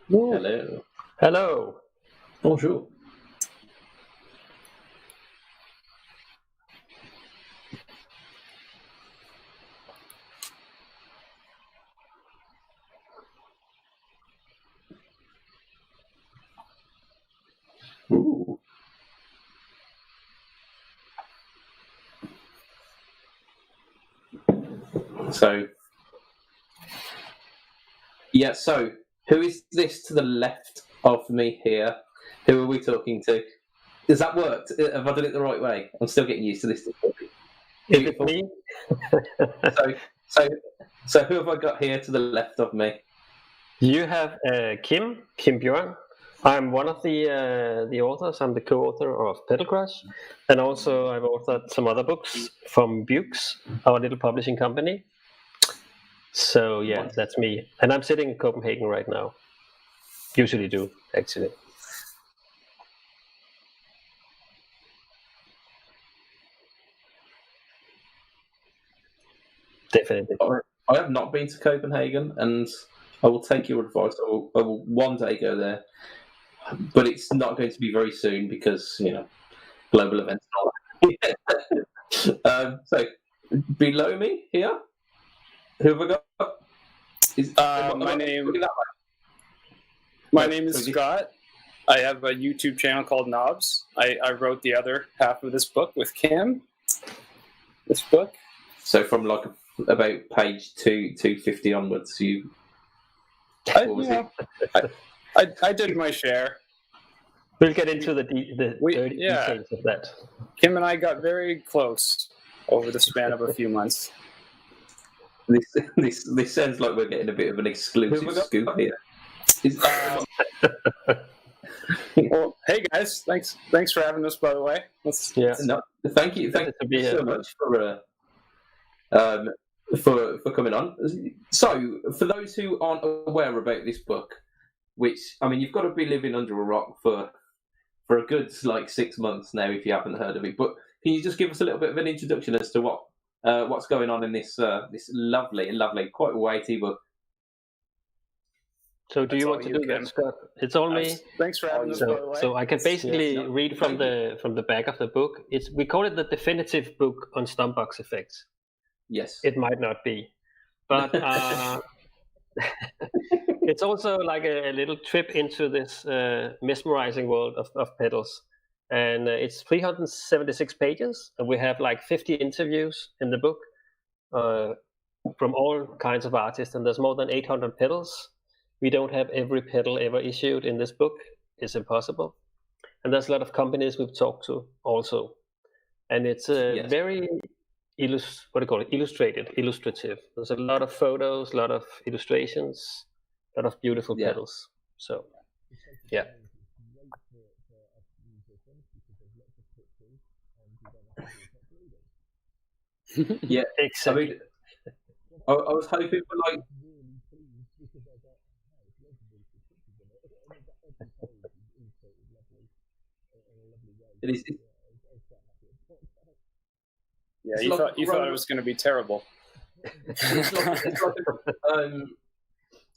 Hello. Hello. Bonjour. Ooh. So who is this to the left of me here? Who are we talking to? Has that worked? Have I done it the right way? I'm still getting used to this. Is it me? So who have I got here to the left of me? You have Kim Bjorn. I'm one of the authors. I'm the co-author of Peda Crush, and also I've authored some other books from Bukes, our little publishing company. So yeah, that's me, and I'm sitting in Copenhagen right now. Usually do, actually. Definitely. I have not been to Copenhagen, and I will take your advice. I will one day go there, but it's not going to be very soon because global events. So below me here, who have I got? My name is Scott. I have a YouTube channel called Knobs. I wrote the other half of this book with Kim. This book. So from like about page 250 onwards, I did my share. We'll get into the details of that. Kim and I got very close over the span of a few months. This sounds like we're getting a bit of an exclusive scoop here. Well, hey guys, thanks for having us. By the way, thank you so much for coming on. So, for those who aren't aware about this book, which you've got to be living under a rock for a good 6 months now if you haven't heard of it. But can you just give us a little bit of an introduction as to what's going on in this lovely, quite weighty book? So do you want to do that, Scott? It's all me. Thanks for having us, by the way. So I can basically read from the back of the book. We call it the definitive book on Stumpbox effects. Yes. It might not be, but it's also like a little trip into this mesmerizing world of pedals. And it's 376 pages, and we have 50 interviews in the book from all kinds of artists, and there's more than 800 pedals. We don't have every pedal ever issued in this book. It's impossible. And there's a lot of companies we've talked to also. And it's very illustrative. There's a lot of photos, a lot of illustrations, a lot of beautiful pedals. So, yeah. Yeah, exactly. I was hoping for It is. Yeah, you thought it was going to be terrible.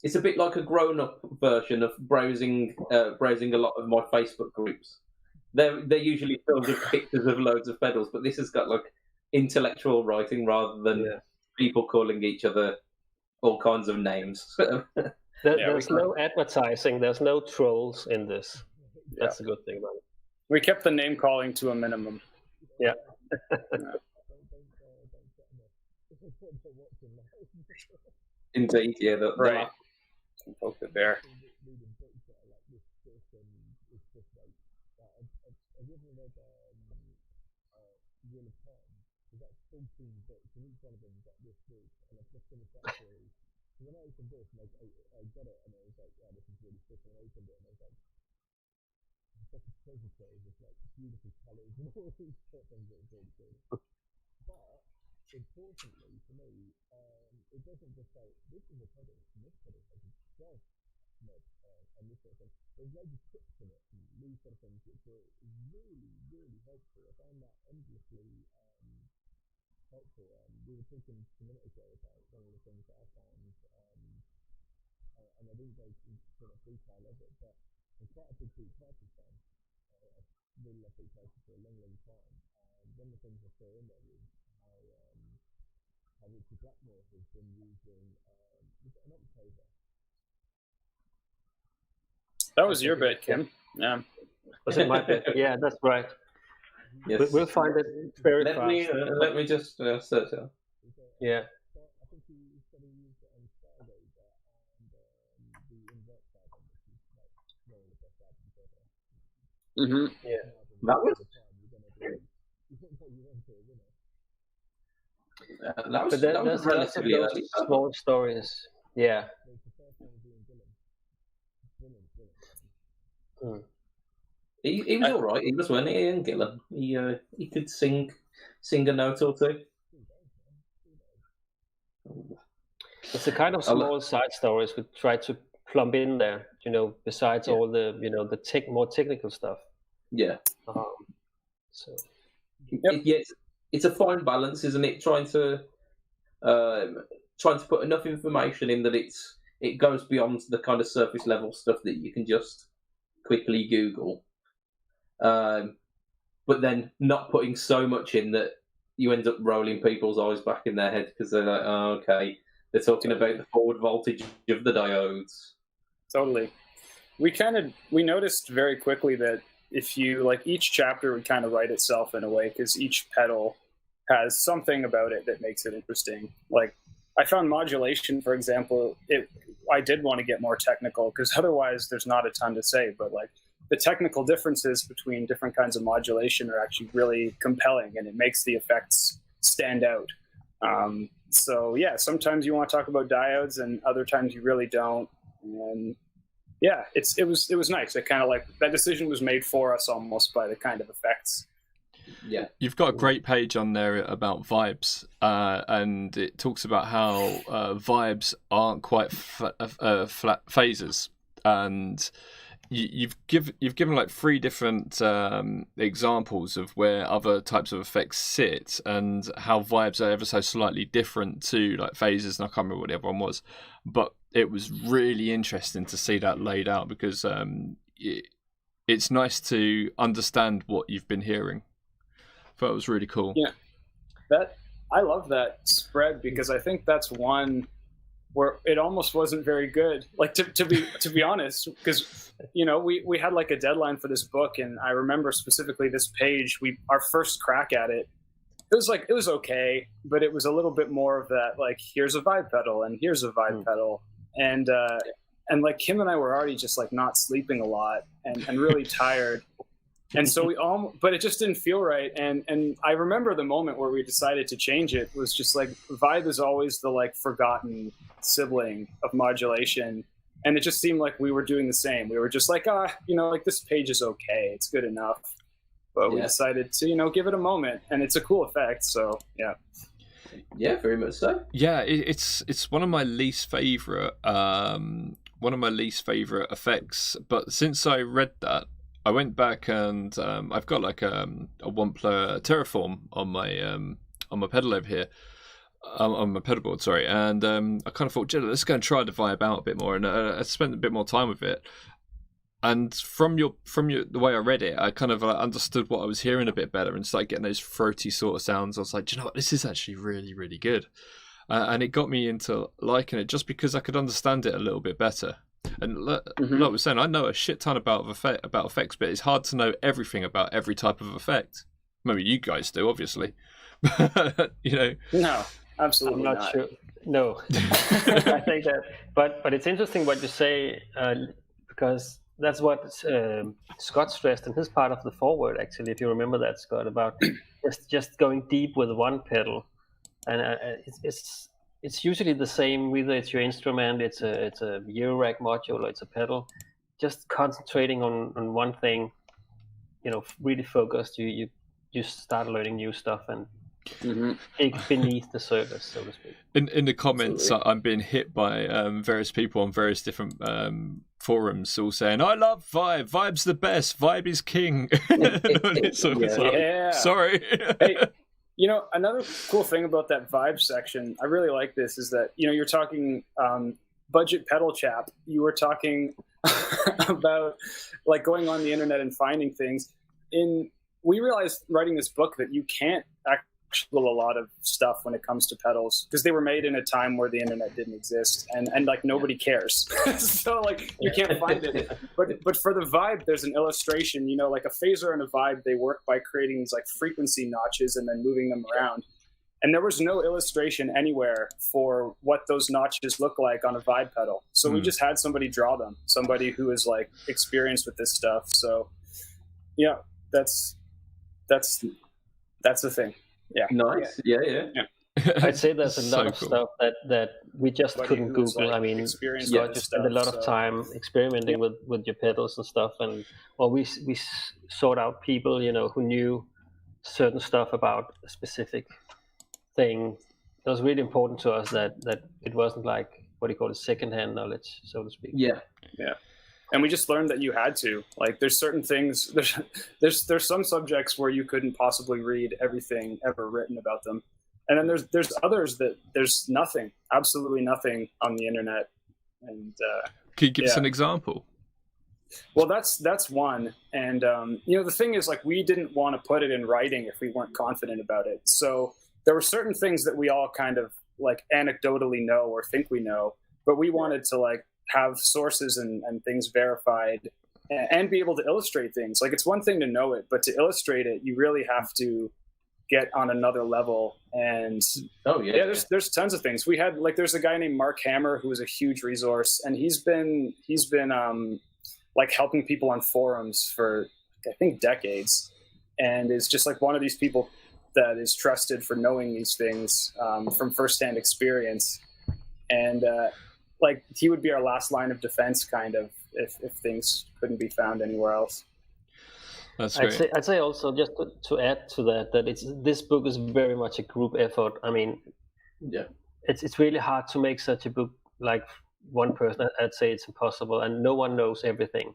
It's a bit like a grown-up version of browsing a lot of my Facebook groups. They're usually filled with pictures of loads of pedals, but this has got intellectual writing rather than people calling each other all kinds of names. There's no advertising. There's no trolls in this. That's the good thing about it. We kept the name calling to a minimum. Yeah. Indeed, yeah. Right. Poke the bear. Importantly for me, it doesn't just say this is a pedal, and this pedal has a 12 knob, and this sort of thing. There's loads of tips in it, and these sort of things, which are really, really helpful. I found that endlessly helpful. We were talking a minute ago about one of the things that I found and I didn't go into sort of detail of it, but I'm quite a big Pete Piper fan. I've really loved Pete Piper for a long, long time. And one of the things I saw in there was how Richard Blackmore has been using an October. That was your bit, Kim. Yeah. Was it my bit? Yeah, that's right. Yes. We'll find it very fast. Let me just search it. Yeah. I think he said he used it on Stargazer and the Invert album, which is like one of the best albums ever. Mm-hmm. Yeah. That was But that was there's lots of relatively those early. small stories. Yeah. It's the first one with Ian Gillan. Brilliant. Mm. He was all right. He was, wasn't he, Ian Gillan? He could sing a note or two. It's the kind of small side stories we try to plump in there, besides all the, the more technical stuff. Yeah. So. It's a fine balance, isn't it? Trying to put enough information in that it goes beyond the kind of surface level stuff that you can just quickly Google, but then not putting so much in that you end up rolling people's eyes back in their head because they're like, oh, okay, they're talking about the forward voltage of the diodes. Totally. We noticed very quickly that if you, each chapter would kind of write itself in a way, because each pedal has something about it that makes it interesting. I found modulation, for example, I did want to get more technical, because otherwise there's not a ton to say, but the technical differences between different kinds of modulation are actually really compelling, and it makes the effects stand out. So yeah, sometimes you want to talk about diodes and other times you really don't. And yeah, it was nice. It kind of that decision was made for us almost by the kind of effects. Yeah, you've got a great page on there about vibes, and it talks about how vibes aren't quite flat phasers, and you've given 3 different examples of where other types of effects sit, and how vibes are ever so slightly different to phasers, and I can't remember what the other one was, but it was really interesting to see that laid out, because it's nice to understand what you've been hearing. I thought it was really cool. Yeah, I love that spread, because I think that's one where it almost wasn't very good. To be honest, because we had a deadline for this book, and I remember specifically this page. Our first crack at it. It was okay, but it was a little bit more of that here's a vibe pedal and here's a vibe pedal, and Kim and I were already just not sleeping a lot and really tired. And so but it just didn't feel right. And I remember the moment where we decided to change it was just vibe is always the forgotten sibling of modulation. And it just seemed like we were doing the same. We were just this page is okay. It's good enough. But we decided to, give it a moment, and it's a cool effect. So yeah. Yeah, very much so. Yeah, it's one of my least favorite effects. But since I read that, I went back and I've got a Wampler Terraform on my pedal over here, on my pedalboard, sorry. And I kind of thought, let's go and try the vibe out a bit more, and I spent a bit more time with it. And from the way I read it, I kind of understood what I was hearing a bit better, and started getting those throaty sort of sounds. I was like, do you know what? This is actually really, really good, and it got me into liking it just because I could understand it a little bit better. And like I was saying, I know a shit ton about effects, but it's hard to know everything about every type of effect. Maybe you guys do, obviously. No, absolutely I'm not sure. No, I think that, but it's interesting what you say, because that's what Scott stressed in his part of the foreword. Actually, if you remember that, Scott, about just going deep with one pedal, and it's usually the same whether it's your instrument, it's a Eurorack module, or it's a pedal. Just concentrating on one thing, really focused. You start learning new stuff and dig beneath the surface, so to speak. In the comments, I'm being hit by various people on various different forums, all saying, "I love Vibe. Vibe's the best. Vibe is king." Sorry. Hey, another cool thing about that Vibe section, I really like this, is that you're talking budget pedal chap, you were talking about like going on the internet and finding things. We realized writing this book that you can't actually a lot of stuff when it comes to pedals because they were made in a time where the internet didn't exist and like nobody cares. So like you can't find it. But for the vibe, there's an illustration, you know, like a phaser and a vibe, they work by creating these like frequency notches and then moving them around. And there was no illustration anywhere for what those notches look like on a vibe pedal. So we just had somebody draw them, somebody who is like experienced with this stuff. So yeah, that's the thing. Yeah. Nice. Yeah. I'd say there's a lot So of cool. stuff that we just Somebody couldn't who's, Google. like, I mean, experienced you with just this spend a lot stuff, of so- time experimenting with your pedals and stuff, and we sought out people, you know, who knew certain stuff about a specific thing. It was really important to us that it wasn't like what do you call it, secondhand knowledge, so to speak. Yeah. And we just learned that you had to. Like, there's certain things. There's some subjects where you couldn't possibly read everything ever written about them, and then there's others that there's nothing, absolutely nothing on the internet. And Can you give us an example? well, that's one. And you know, the thing is, like, we didn't want to put it in writing if we weren't confident about it. So there were certain things that we all kind of like anecdotally know or think we know, but we wanted to like have sources and things verified and be able to illustrate things. Like, it's one thing to know it, but to illustrate it, you really have to get on another level. And there's tons of things. We had like, there's a guy named Mark Hammer who is a huge resource, and he's been like helping people on forums for I think decades, and is just like one of these people that is trusted for knowing these things from firsthand experience. And like, he would be our last line of defense, kind of, if things couldn't be found anywhere else. That's great. I'd say also, just to add to that this book is very much a group effort. I mean, it's really hard to make such a book like one person. I'd say it's impossible, and no one knows everything.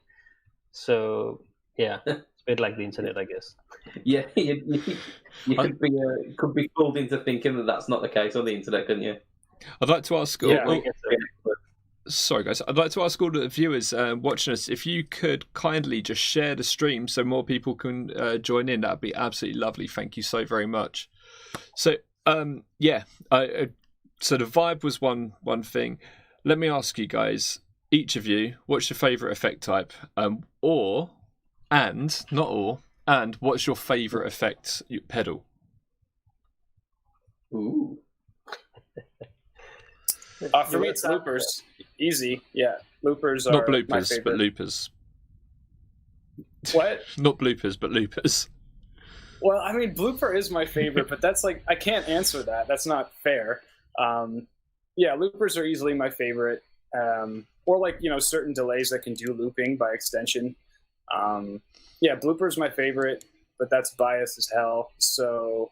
So yeah, it's a bit like the internet, I guess. Yeah, you could be fooled into thinking that that's not the case on the internet, couldn't you? I'd like to ask. Sorry, guys. I'd like to ask all the viewers watching us if you could kindly just share the stream so more people can join in. That'd be absolutely lovely. Thank you so very much. So, so the vibe was one thing. Let me ask you guys, each of you, what's your favourite effect type? And what's your favourite effect pedal? Ooh. For me, it's loopers. Easy, yeah. Loopers are Not my bloopers, favorite. but loopers. What? Not bloopers, but loopers. Well, I mean, blooper is my favorite, but that's like, I can't answer that. That's not fair. Yeah, loopers are easily my favorite. Or like, you know, certain delays that can do looping by extension. Yeah, blooper's my favorite, but that's biased as hell. So,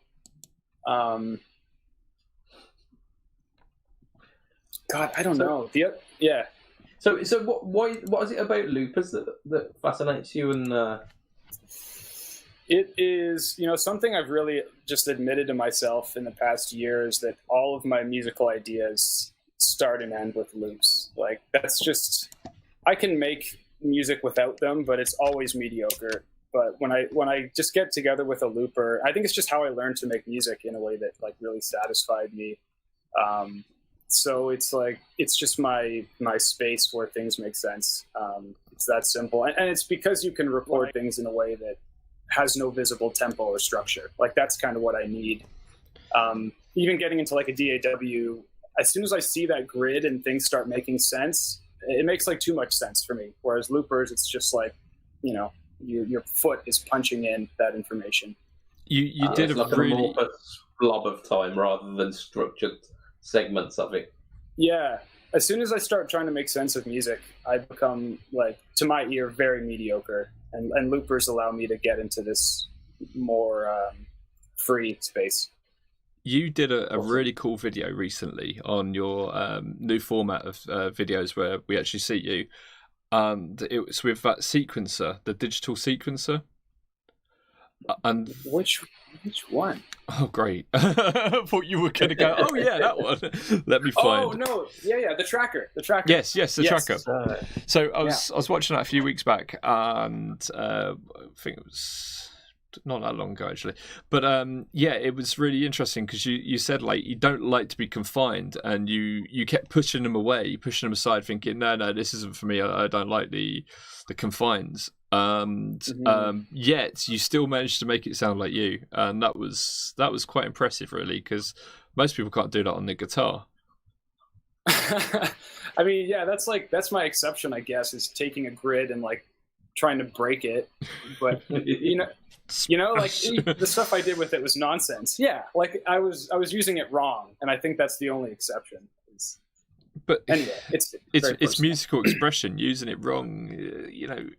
God, I don't know. Yeah. So what is it about loopers that fascinates you? And it is, you know, something I've really just admitted to myself in the past year is that all of my musical ideas start and end with loops. Like, that's just, I can make music without them, but it's always mediocre. But when I just get together with a looper, I think it's just how I learned to make music in a way that like really satisfied me. So it's like, it's just my space where things make sense. It's that simple. And it's because you can record things in a way that has no visible tempo or structure. Like, that's kind of what I need. Even getting into like a DAW, as soon as I see that grid and things start making sense, it makes like too much sense for me. Whereas loopers, it's just like, you know, your foot is punching in that information. You did it's a like really a more blob of time rather than structured segments of it. Yeah. As soon as I start trying to make sense of music, I become, like, to my ear, very mediocre. And loopers allow me to get into this more free space. You did a really cool video recently on your new format of videos where we actually see you. And it was with that sequencer, the digital sequencer. And Which one? oh, great! I thought you were going to go. Oh yeah, that one. Let me find. Oh no, yeah, the tracker. Yes, the tracker. Uh, So I was watching that a few weeks back, and I think it was not that long ago actually. But yeah, it was really interesting because you said like you don't like to be confined, and you kept pushing them away, pushing them aside, thinking no, this isn't for me. I don't like the confines. And yet you still managed to make it sound like you, and that was quite impressive, really, because most people can't do that on the guitar. I mean, yeah, that's my exception, I guess, is taking a grid and like trying to break it. But you know, like the stuff I did with it was nonsense. Yeah, like I was using it wrong, and I think that's the only exception. But anyway, it's musical expression. Using it wrong, you know,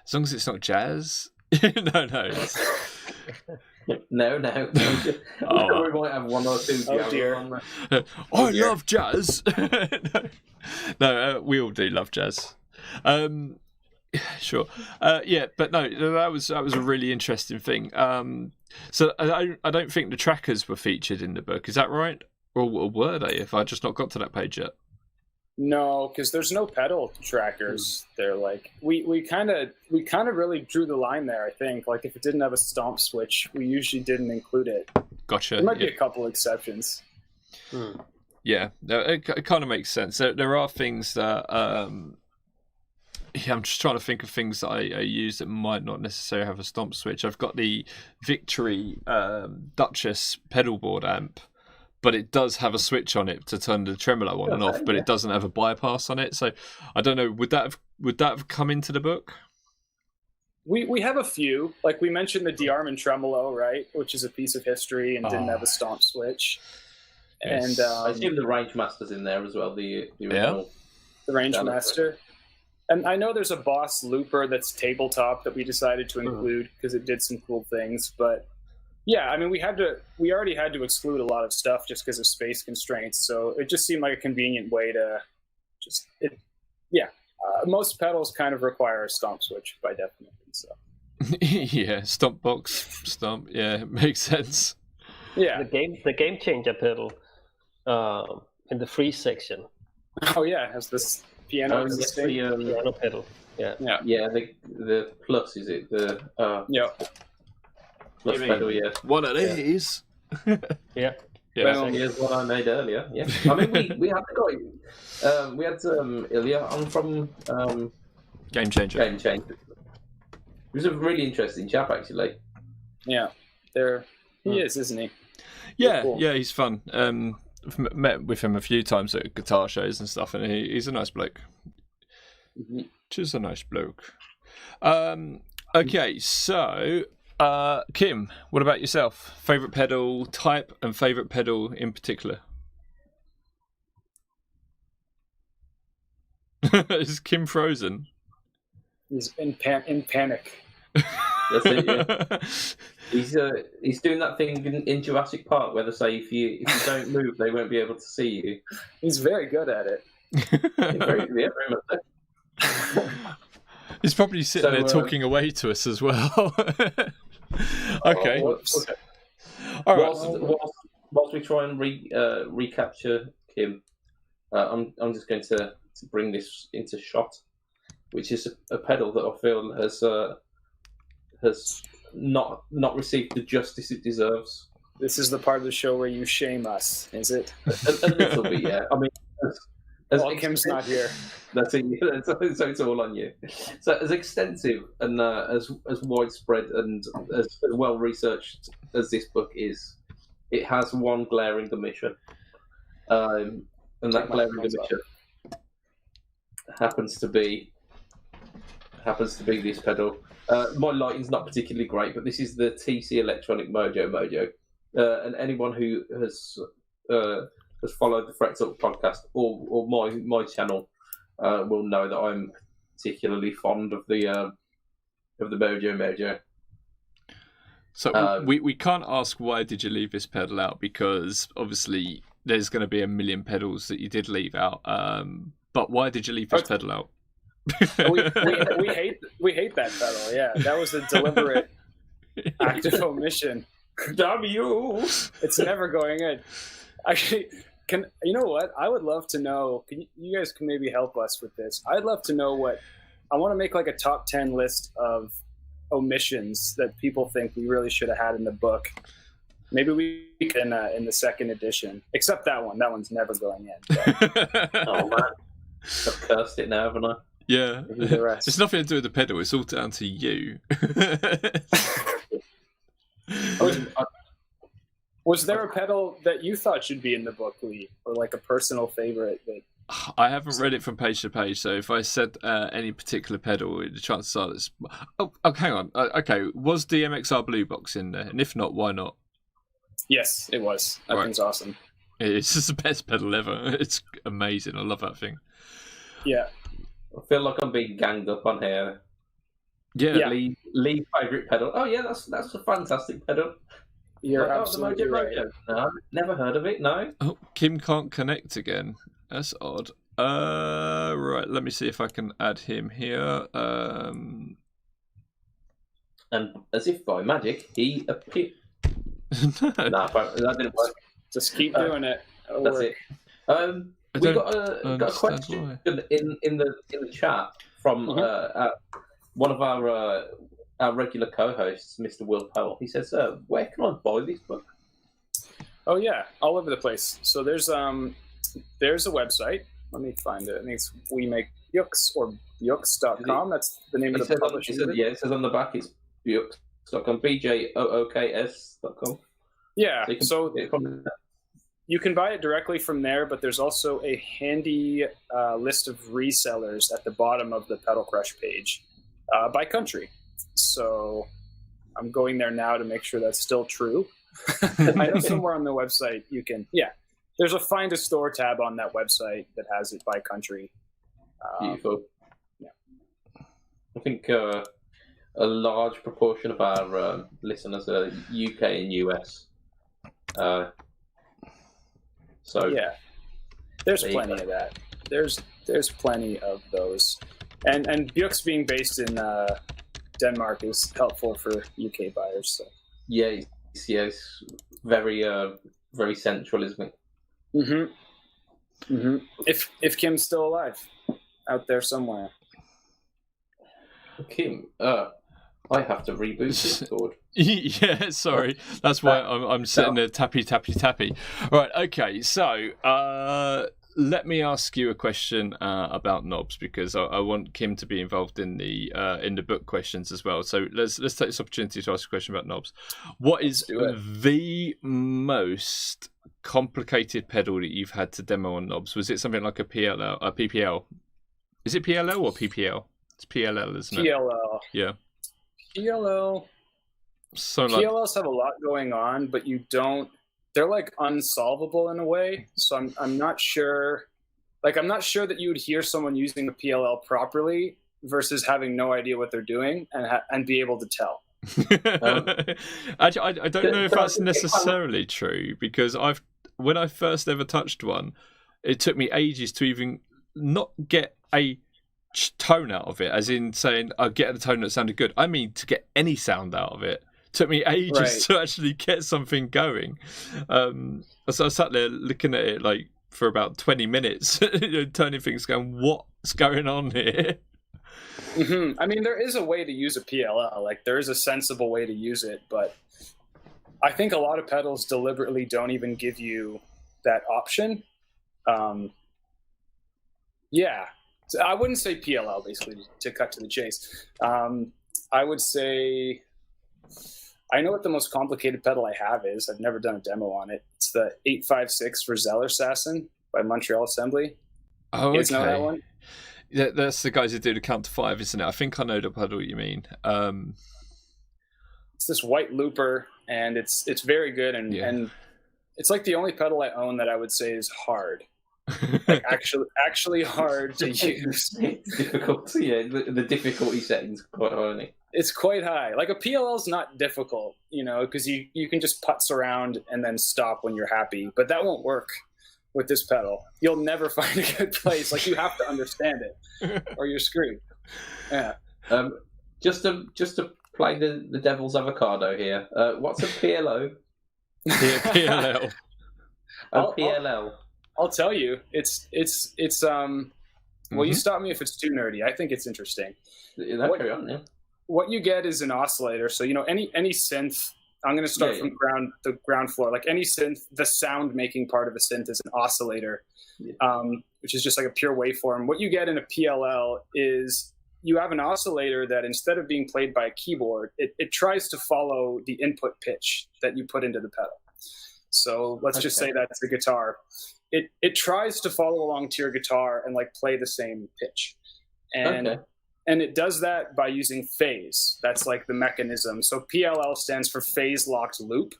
as long as it's not jazz. No. No. We might have one or two. Oh dear. I love jazz. No, we all do love jazz. Sure. Yeah, but no, that was a really interesting thing. So I don't think the trackers were featured in the book. Is that right? Or were they? If I just not got to that page yet. No, because there's no pedal trackers. They're like we kind of really drew the line there. I think like if it didn't have a stomp switch, we usually didn't include it. Gotcha. There might be a couple exceptions. Yeah, it kind of makes sense. There are things that yeah, I'm just trying to think of things that I use that might not necessarily have a stomp switch. I've got the Victory Duchess pedalboard amp, but it does have a switch on it to turn the tremolo on and off, but it doesn't have a bypass on it. So I don't know, would that have come into the book? We have a few. Like we mentioned the de-arming tremolo, right? Which is a piece of history and didn't have a stomp switch. Yes. And I assume the Range Master's in there as well, the original. The Range Master. And I know there's a Boss looper that's tabletop that we decided to include because it did some cool things, but yeah, I mean, we already had to exclude a lot of stuff just because of space constraints. So it just seemed like a convenient way to most pedals kind of require a stomp switch by definition. So yeah, stomp box, stomp. Yeah, it makes sense. Yeah, the game changer pedal in the free section. Oh yeah, it has this piano piano pedal. Yeah. The plus, is it the plus pedal? Yeah, one of these. Yeah. Well, here's what I made earlier. Yeah, I mean we had the guy. We had Ilya on from Game Changer. Game Changer. He was a really interesting chap, actually. Yeah, he is, isn't he? Yeah, cool. Yeah, he's fun. I've met with him a few times at guitar shows and stuff, and he's a nice bloke. Just a nice bloke. Okay, so Kim, what about yourself? Favorite pedal type and favorite pedal in particular? Is Kim frozen? He's in panic. That's it, yeah. He's doing that thing in Jurassic Park where they say if you don't move, they won't be able to see you. He's very good at it. Very much so. He's probably sitting there talking away to us as well. Okay. Okay. All right. Whilst we try and recapture Kim, I'm just going to bring this into shot, which is a pedal that I feel has not received the justice it deserves. This is the part of the show where you shame us, is it? A little bit, yeah. I mean, well, Kim's not here. That's it. So it's all on you. So as extensive and as widespread and as well researched as this book is, it has one glaring omission, and that glaring omission happens to be this pedal. My lighting's not particularly great, but this is the TC Electronic Mojo, and anyone who has followed the Fret Talk podcast or my channel will know that I'm particularly fond of the Mojo. So we can't ask why did you leave this pedal out, because obviously there's going to be a million pedals that you did leave out. But why did you leave this pedal out? we hate that pedal. Yeah, that was a deliberate active omission. Damn you! It's never going in. Actually, you know what? I would love to know. You guys can maybe help us with this. I'd love to know what. I want to make like a top 10 list of omissions that people think we really should have had in the book. Maybe we can in the second edition. Except that one. That one's never going in. But... Oh man, I've cursed it now, haven't I? Yeah, the rest. it's nothing to do with the pedal. It's all down to you. Was there a pedal that you thought should be in the book, Lee, or like a personal favorite? That... I haven't read it from page to page, so if I said any particular pedal, the chances are that's... Oh, hang on. Okay, was the MXR Blue Box in there? And if not, why not? Yes, it was. That thing's awesome. It's just the best pedal ever. It's amazing. I love that thing. Yeah. I feel like I'm being ganged up on here. Yeah. Lee's favourite pedal. Oh yeah, that's a fantastic pedal. You're Like, absolutely right. No, never heard of it. No. Oh, Kim can't connect again. That's odd. Right. Let me see if I can add him here. And as if by magic, he appeared. No. Nah, that didn't work. Just keep doing it. It'll That's work. it. We got a question in the chat from one of our regular co-hosts, Mr. Will Powell. He says, "Where can I buy this book?" Oh yeah, all over the place. So there's a website. Let me find it. I think it's We Make Books or Books.com. That's the name of the publishing. It says on the back it's Books.com, BJOOKS.com. Yeah, so you can buy it directly from there, but there's also a handy list of resellers at the bottom of the Pedal Crush page by country. So I'm going there now to make sure that's still true. I know somewhere on the website you can, there's a Find a Store tab on that website that has it by country. Beautiful. Yeah. I think a large proportion of our listeners are UK and US. So yeah, there's plenty of that. There's plenty of those, and Björk's being based in Denmark is helpful for UK buyers. So yes, very very central, isn't it? If Kim's still alive, out there somewhere. Kim, I have to reboot Discord. Yeah, sorry. That's why I'm sitting there tappy. Right, okay. So let me ask you a question about knobs, because I want Kim to be involved in the book questions as well. So let's take this opportunity to ask a question about knobs. What is the most complicated pedal that you've had to demo on knobs? Was it something like a PPL? Is it PLL or PPL? It's PLL, isn't it? PLL. Yeah. PLL. So PLLs have a lot going on, but they're like unsolvable in a way. So I'm not sure. Like, I'm not sure that you would hear someone using a PLL properly versus having no idea what they're doing and be able to tell. Actually, I don't know if that's necessarily true, because when I first ever touched one, it took me ages to even not get a tone out of it, as in saying I get a tone that sounded good. I mean, to get any sound out of it took me ages to actually get something going. So I sat there looking at it like for about 20 minutes, turning things, going, what's going on here? I mean, there is a way to use a PLL. Like, there is a sensible way to use it, but I think a lot of pedals deliberately don't even give you that option. So I wouldn't say PLL, basically, to cut to the chase. I would say, I know what the most complicated pedal I have is. I've never done a demo on it. It's the 856 for Zellersasson by Montreal Assembly. Oh, you guys know that one? Yeah, that's the guys who do the count to 5, isn't it? I think I know the pedal you mean. It's this white looper, and it's very good, and it's like the only pedal I own that I would say is hard. Like actually hard to use. Difficult, the difficulty setting's quite high. It's quite high. Like, a PLL is not difficult, because you can just putz around and then stop when you're happy, but that won't work with this pedal. You'll never find a good place. Like, you have to understand it or you're screwed. Yeah. Just to play the devil's avocado here. What's a PLO? PLL. PLL. I'll tell you. It's well, you Mhm. stop me if it's too nerdy. I think it's interesting. Carry on, yeah. What you get is an oscillator. So any synth. I'm going to start Yeah, from the ground floor. Like any synth, the sound making part of a synth is an oscillator, which is just like a pure waveform. What you get in a PLL is you have an oscillator that instead of being played by a keyboard, it tries to follow the input pitch that you put into the pedal. So let's just say that's the guitar. It tries to follow along to your guitar and like play the same pitch. And it does that by using phase. That's like the mechanism. So PLL stands for phase locked loop.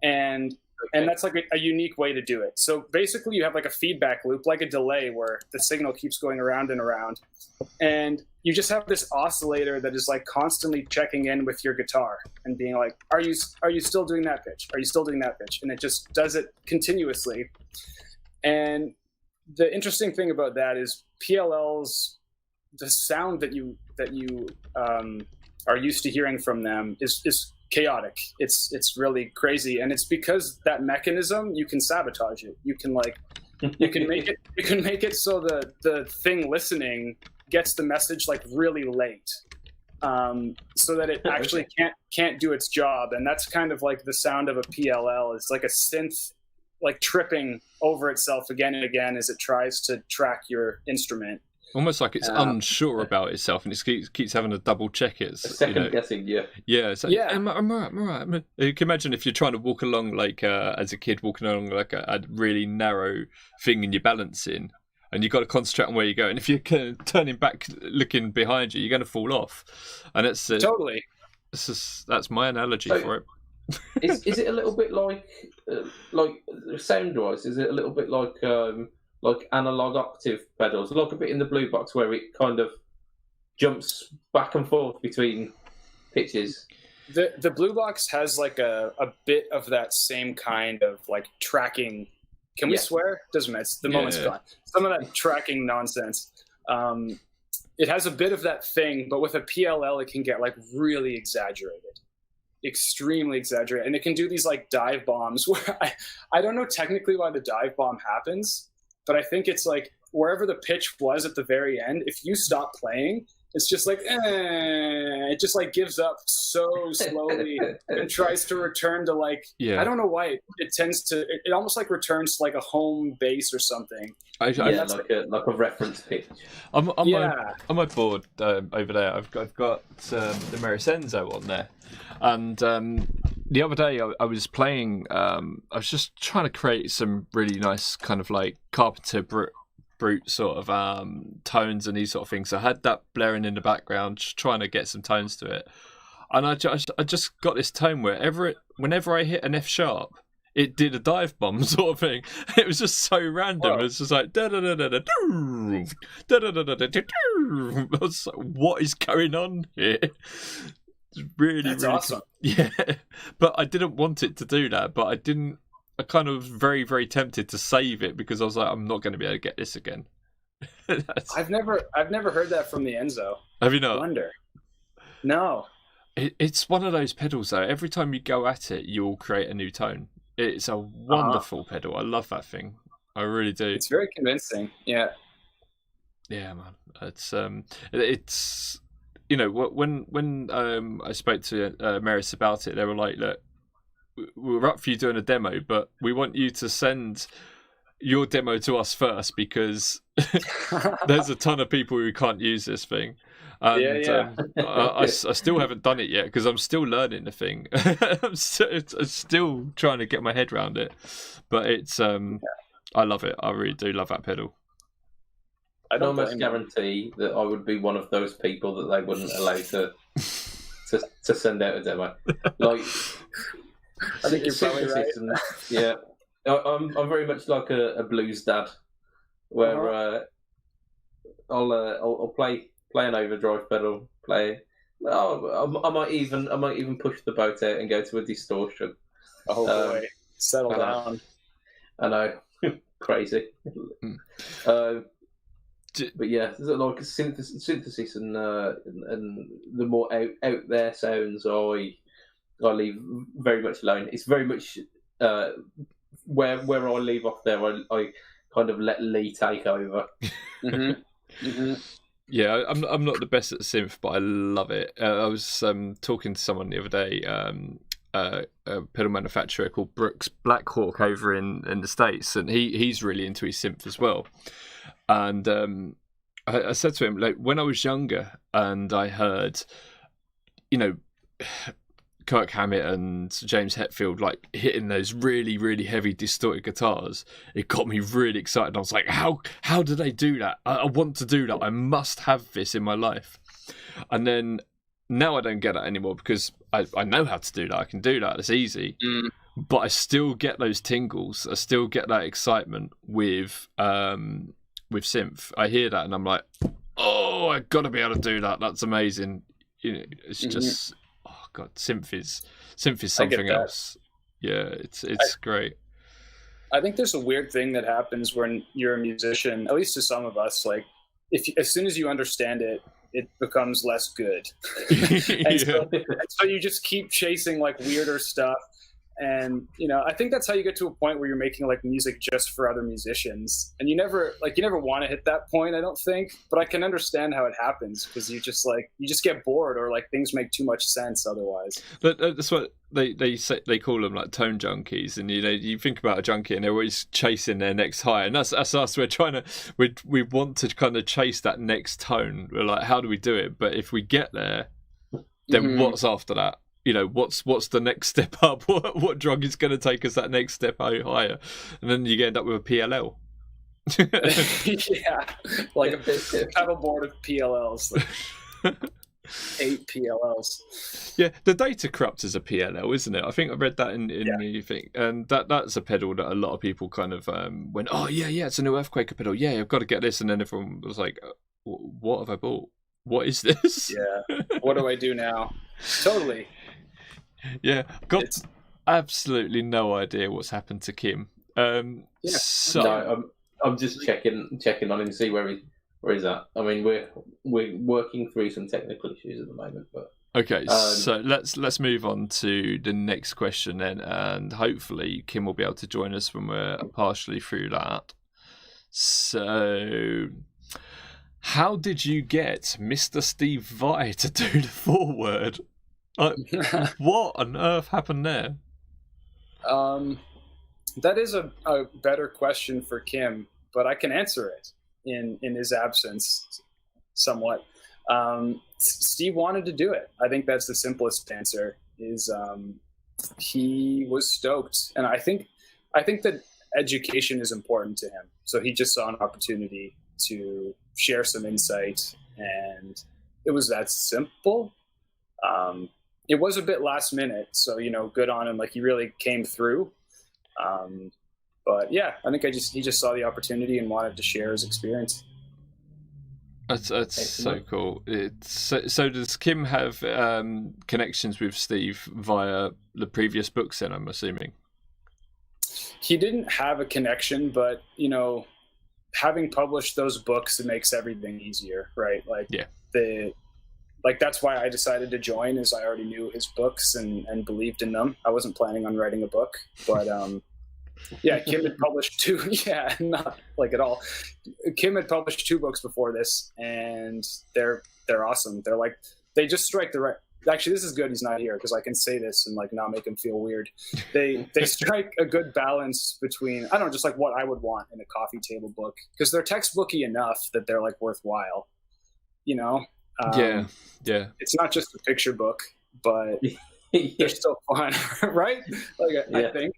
And that's like a unique way to do it. So basically you have like a feedback loop, like a delay where the signal keeps going around and around. And you just have this oscillator that is like constantly checking in with your guitar and being like, are you still doing that pitch? Are you still doing that pitch? And it just does it continuously. And the interesting thing about that is PLLs, the sound that you are used to hearing from them is chaotic. It's really crazy, and it's because that mechanism, you can sabotage it. You can make it so the thing listening gets the message like really late, so that it actually can't do its job. And that's kind of like the sound of a PLL. It's like a synth like tripping over itself again and again as it tries to track your instrument. Almost like it's unsure about itself, and it keeps having to double check it. Second guessing, yeah. Yeah, it's like, I'm right. You can imagine if you're trying to walk along like as a kid, walking along like a really narrow thing and you're balancing, and you've got to concentrate on where you go. And if you're turning back, looking behind you, you're going to fall off. And it's totally. That's my analogy for it. Is it a little bit like sound-wise? Is it a little bit like analog octave pedals, like a bit in the blue box where it kind of jumps back and forth between pitches? The blue box has like a bit of that same kind of like tracking. Can we swear? Doesn't matter. The moment's gone. Some of that tracking nonsense. It has a bit of that thing, but with a PLL, it can get like really exaggerated. Extremely exaggerated. And it can do these like dive bombs where I don't know technically why the dive bomb happens, but I think it's like wherever the pitch was at the very end, if you stop playing, it's just like, it just like gives up so slowly and tries to return to like, I don't know why it tends to, it almost like returns to like a home base or something. Like a reference pitch. On my board over there, I've got the Merisenzo on there. And the other day I was playing, I was just trying to create some really nice kind of like Carpenter brute sort of tones and these sort of things. So I had that blaring in the background, just trying to get some tones to it. And I just got this tone whenever I hit an F sharp, it did a dive bomb sort of thing. It was just so random. It was just like da da da da da da da da da da. I was like, what is going on here? That's really awesome. Yeah, but I didn't want it to do that. But I kind of was very, very tempted to save it because I was like, I'm not going to be able to get this again. I've never heard that from the Enzo. Have you not? I wonder. No. It's one of those pedals though. Every time you go at it, you'll create a new tone. It's a wonderful pedal. I love that thing. I really do. It's very convincing. Yeah. Yeah, man. It's you know, when I spoke to Maris about it, they were like, look, we're up for you doing a demo, but we want you to send your demo to us first because there's a ton of people who can't use this thing. And I still haven't done it yet because I'm still learning the thing. I'm still trying to get my head around it, but it's I love it. I really do love that pedal. I'd almost guarantee that I would be one of those people that they wouldn't allow to send out a demo. Like, I think you're probably right. Yeah, I'm very much like a blues dad, where I'll play an overdrive pedal. I might even push the boat out and go to a distortion. Oh boy, settle down. I know, crazy. But yeah, there's like a synthesis and the more out there sounds I leave very much alone. It's very much where I leave off there. I kind of let Lee take over. Mm-hmm. Mm-hmm. Yeah, I'm not the best at synth, but I love it. I was talking to someone the other day, a pedal manufacturer called Brooks Blackhawk over in the States, and he's really into his synth as well. And I said to him, like, when I was younger and I heard, Kirk Hammett and James Hetfield like hitting those really, really heavy distorted guitars, it got me really excited. I was like, how do they do that? I want to do that. I must have this in my life. And then now I don't get that anymore because I know how to do that. I can do that. It's easy. But I still get those tingles. I still get that excitement with synth. I hear that and I'm like, oh, I got to be able to do that. That's amazing. It's just... Oh god, synth is something else. Yeah, it's great. I think there's a weird thing that happens when you're a musician, at least to some of us. Like, as soon as you understand it, it becomes less good. And so you just keep chasing like weirder stuff. And I think that's how you get to a point where you're making like music just for other musicians, and you never want to hit that point, I don't think. But I can understand how it happens because you just get bored, or like things make too much sense otherwise. That's what they say. They call them like tone junkies, and you think about a junkie and they're always chasing their next high, and that's us. We want to kind of chase that next tone. We're like, how do we do it? But if we get there, then what's after that? What's the next step up? What drug is going to take us that next step higher? And then you end up with a PLL. Yeah, like a pedalboard of PLLs, like 8 PLLs. Yeah, the Data Corrupt is a PLL, isn't it? I think I read that in the thing, and that's a pedal that a lot of people kind of went, oh yeah, it's a new Earthquaker pedal. Yeah, I've got to get this, and then everyone was like, what have I bought? What is this? Yeah, what do I do now? Totally. Yeah, got absolutely no idea what's happened to Kim. So no, I'm just checking on him to see where he's at. I mean, we're working through some technical issues at the moment, but okay. So let's move on to the next question then, and hopefully Kim will be able to join us when we're partially through that. So, how did you get Mr. Steve Vai to do the foreword? What on earth happened there? That is a better question for Kim, but I can answer it in his absence somewhat. Steve wanted to do it. I think that's the simplest answer. Is he was stoked, and I think that education is important to him. So he just saw an opportunity to share some insight, and it was that simple. It was a bit last minute, so good on him. Like, he really came through. But yeah, I think he just saw the opportunity and wanted to share his experience. That's so cool. So does Kim have connections with Steve via the previous books? Then I'm assuming he didn't have a connection, but having published those books, it makes everything easier, right? Like, yeah. That's why I decided to join, is I already knew his books and believed in them. I wasn't planning on writing a book, but yeah, Kim had published 2. Yeah, not like at all. Kim had published 2 books before this, and they're awesome. They're like, they just strike the right. Actually, this is good he's not here because I can say this and like not make him feel weird. They strike a good balance between, I don't know, just like what I would want in a coffee table book, because they're textbooky enough that they're like worthwhile. Yeah. It's not just a picture book, but they're still fun, right? Like, I think.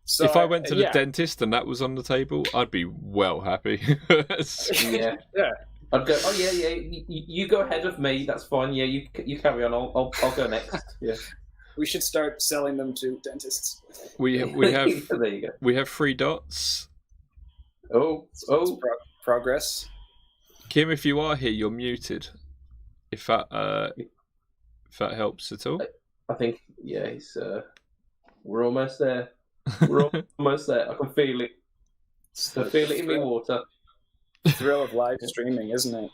So if I went to the dentist and that was on the table, I'd be well happy. Yeah. I'd go, oh yeah, you go ahead of me, that's fine. Yeah, you carry on, I'll go next. Yeah. We should start selling them to dentists. We have there you go. We have 3 dots. Progress. Kim, if you are here, you're muted. If that helps at all. I think we're almost there. We're almost there. I can feel it. I feel it in my water. thrill of live streaming, isn't it?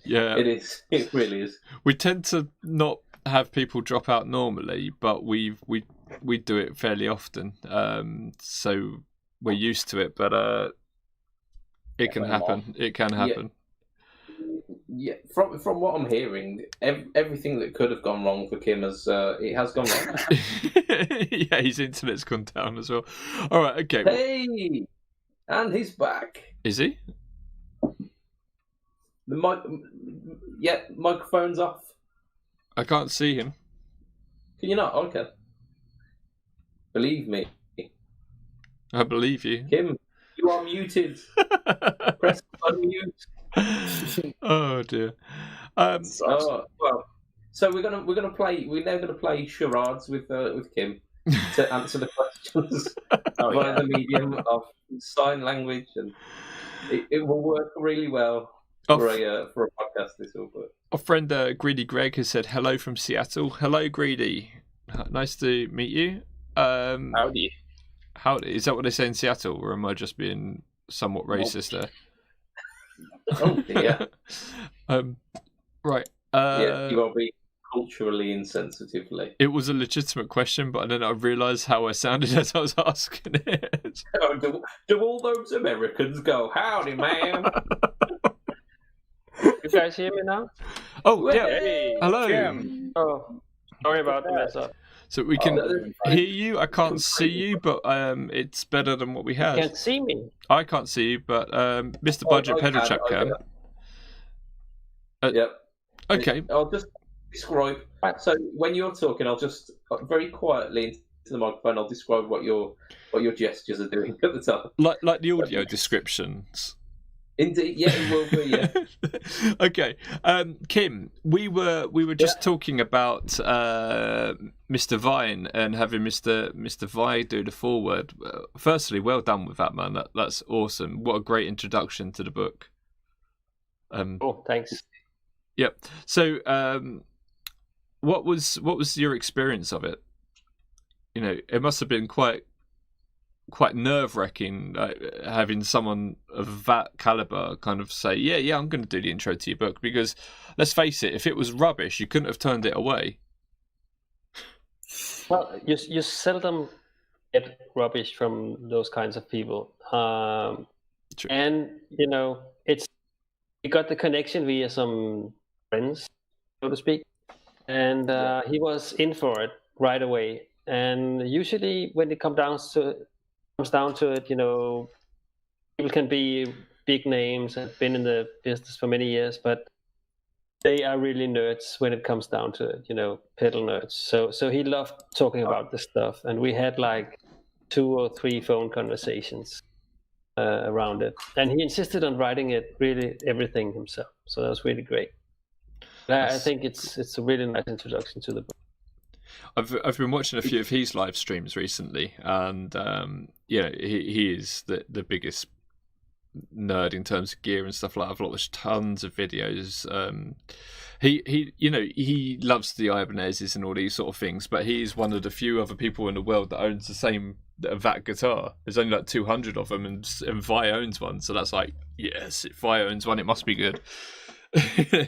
Yeah, It is. It really is. we tend to not have people drop out normally, but we do it fairly often. So we're used to it, but it can happen. It can happen. Yeah, from what I'm hearing, everything that could have gone wrong for Kim has it has gone wrong. Yeah, his internet's gone down as well. All right, okay. Hey, and he's back. Is he? The microphone's off. I can't see him. Can you not? Okay. Believe me, I believe you. Kim, you are muted. Press unmute. Oh dear. So we're now gonna play charades with Kim to answer the questions via the medium of sign language, and it will work really well for a podcast. This will work. Our friend Greedy Greg has said hello from Seattle. Hello, Greedy. Nice to meet you. Howdy. Howdy. Is that what they say in Seattle, or am I just being somewhat racist there? Oh dear. Right. Yeah, you will be culturally insensitively. It was a legitimate question, but then I realised how I sounded as I was asking it. Oh, do all those Americans go, howdy, man? You guys hear me now? Oh, yeah. Hey, Hello. Kim. Oh, sorry about the mess up. So we can hear you. I can't see you, but it's better than what we had. You can't see me. I can't see you, but Mr. Budget Pedal Chap can. Yep. Okay. I'll just describe. So when you're talking, I'll just very quietly into the microphone. I'll describe what your gestures are doing at the top. Like the audio descriptions. Indeed, yeah, it will be. Yeah. Okay, Kim, we were just talking about Mr. Vine and having Mr. Vi do the foreword. Firstly, well done with that, man. That's awesome. What a great introduction to the book. Oh, thanks. Yep. So, what was your experience of it? You know, it must have been quite nerve-wracking having someone of that caliber kind of say, yeah, I'm going to do the intro to your book, because let's face it, if it was rubbish, you couldn't have turned it away. Well, you seldom get rubbish from those kinds of people. True. And, you know, you got the connection via some friends, so to speak. And he was in for it right away. And usually when it comes down to it, you know, people can be big names, have been in the business for many years, but they are really nerds when it comes down to it, you know, pedal nerds. So he loved talking about this stuff, and we had like 2 or 3 phone conversations around it, and he insisted on writing it really everything himself. So that was really great. I think it's a really nice introduction to the book. I've been watching a few of his live streams recently, and he is the biggest nerd in terms of gear and stuff like that. I've watched tons of videos. He loves the Ibanezes and all these sort of things, but he's one of the few other people in the world that owns the same that guitar. There's only like 200 of them, and Vi owns one, so that's like, yes, if Vi owns one, it must be good. You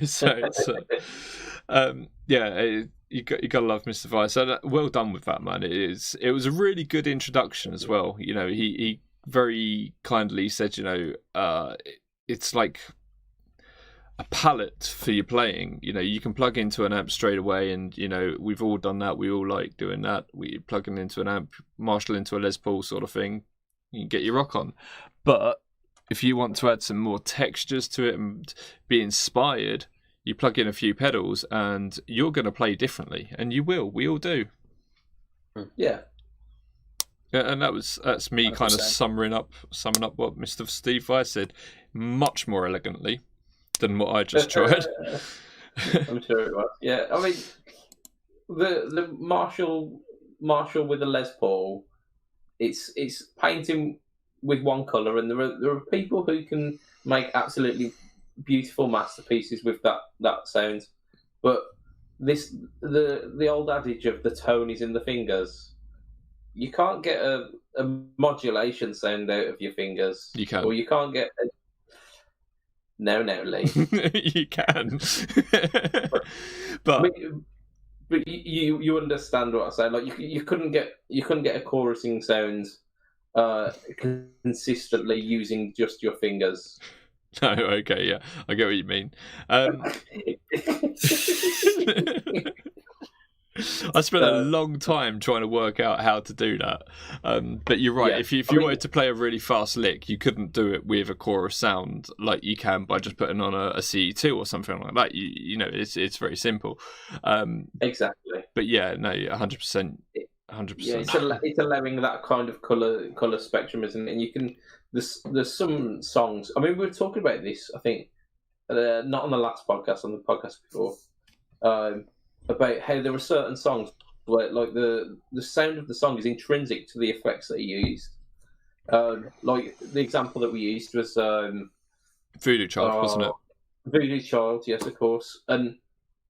gotta love Mr. Vi. So well done with that, man. It was a really good introduction as well. You know, he very kindly said, you know, it's like a palette for your playing. You know, you can plug into an amp straight away, and you know, we've all done that. We all like doing that. We plug into an amp, Marshall into a Les Paul sort of thing. You can get your rock on. But if you want to add some more textures to it and be inspired, you plug in a few pedals and you're going to play differently, and you will. We all do. Yeah. And that's me 100%. Kind of summing up what Mr. Steve Vai said, much more elegantly than what I just tried. I'm sure it was. Yeah, I mean, the Marshall with the Les Paul, it's painting with one colour, and there are people who can make absolutely beautiful masterpieces with that sound, but the old adage of the tone is in the fingers. You can't get a modulation sound out of your fingers. You can, or you can't get No, Lee. You can. I But mean, but you understand what I say. Like you couldn't get a chorusing sounds consistently using just your fingers. no, okay, yeah, I get what you mean. I spent a long time trying to work out how to do that. But you're right. Yeah. If you wanted to play a really fast lick, you couldn't do it with a chorus sound like you can by just putting on a CE2 or something like that. You know, it's very simple. Exactly. But yeah, no, 100%. 100%. Yeah, it's allowing that kind of color spectrum, isn't it? And you can there's some songs. I mean, we were talking about this. I think not on the last podcast, on the podcast before. About how there are certain songs where like the sound of the song is intrinsic to the effects that you used. Like the example that we used was Voodoo Child, wasn't it? Voodoo Child, yes, of course. And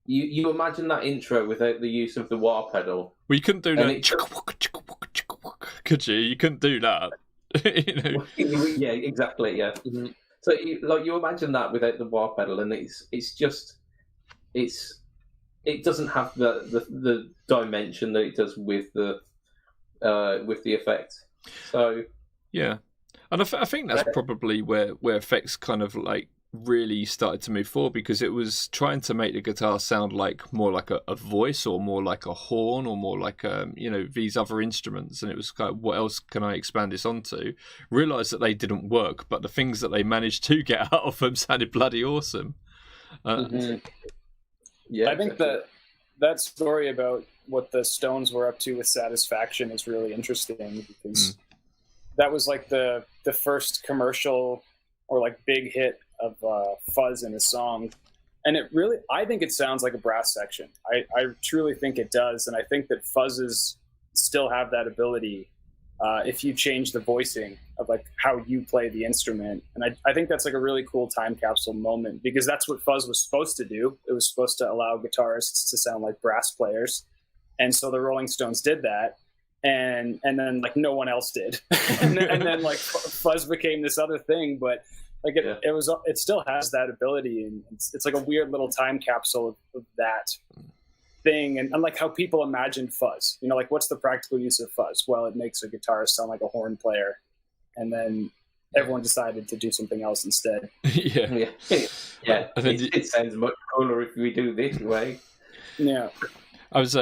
you imagine that intro without the use of the wah pedal. Well, you couldn't do that. Could you? You couldn't do that. You know? Yeah, exactly. Yeah. Mm-hmm. So you imagine that without the wah pedal, and it doesn't have the dimension that it does with the effect. So yeah, and I think that's probably where effects kind of like really started to move forward, because it was trying to make the guitar sound like more like a voice, or more like a horn, or more like you know, these other instruments. And it was kind of, what else can I expand this onto? Realised that they didn't work, but the things that they managed to get out of them sounded bloody awesome. Mm-hmm. Yeah, I think that story about what the Stones were up to with Satisfaction is really interesting, because that was like the first commercial or like big hit of fuzz in a song, and I think it sounds like a brass section. I truly think it does, and I think that fuzzes still have that ability if you change the voicing of like how you play the instrument. And I think that's like a really cool time capsule moment, because that's what fuzz was supposed to do. It was supposed to allow guitarists to sound like brass players, and so the Rolling Stones did that, and then like no one else did. and then like fuzz became this other thing, but like it still has that ability, and it's like a weird little time capsule of that thing. And like how people imagined fuzz, you know, like what's the practical use of fuzz? Well, it makes a guitarist sound like a horn player, and then everyone decided to do something else instead. Yeah. It sounds much cooler if we do this way. Yeah. I was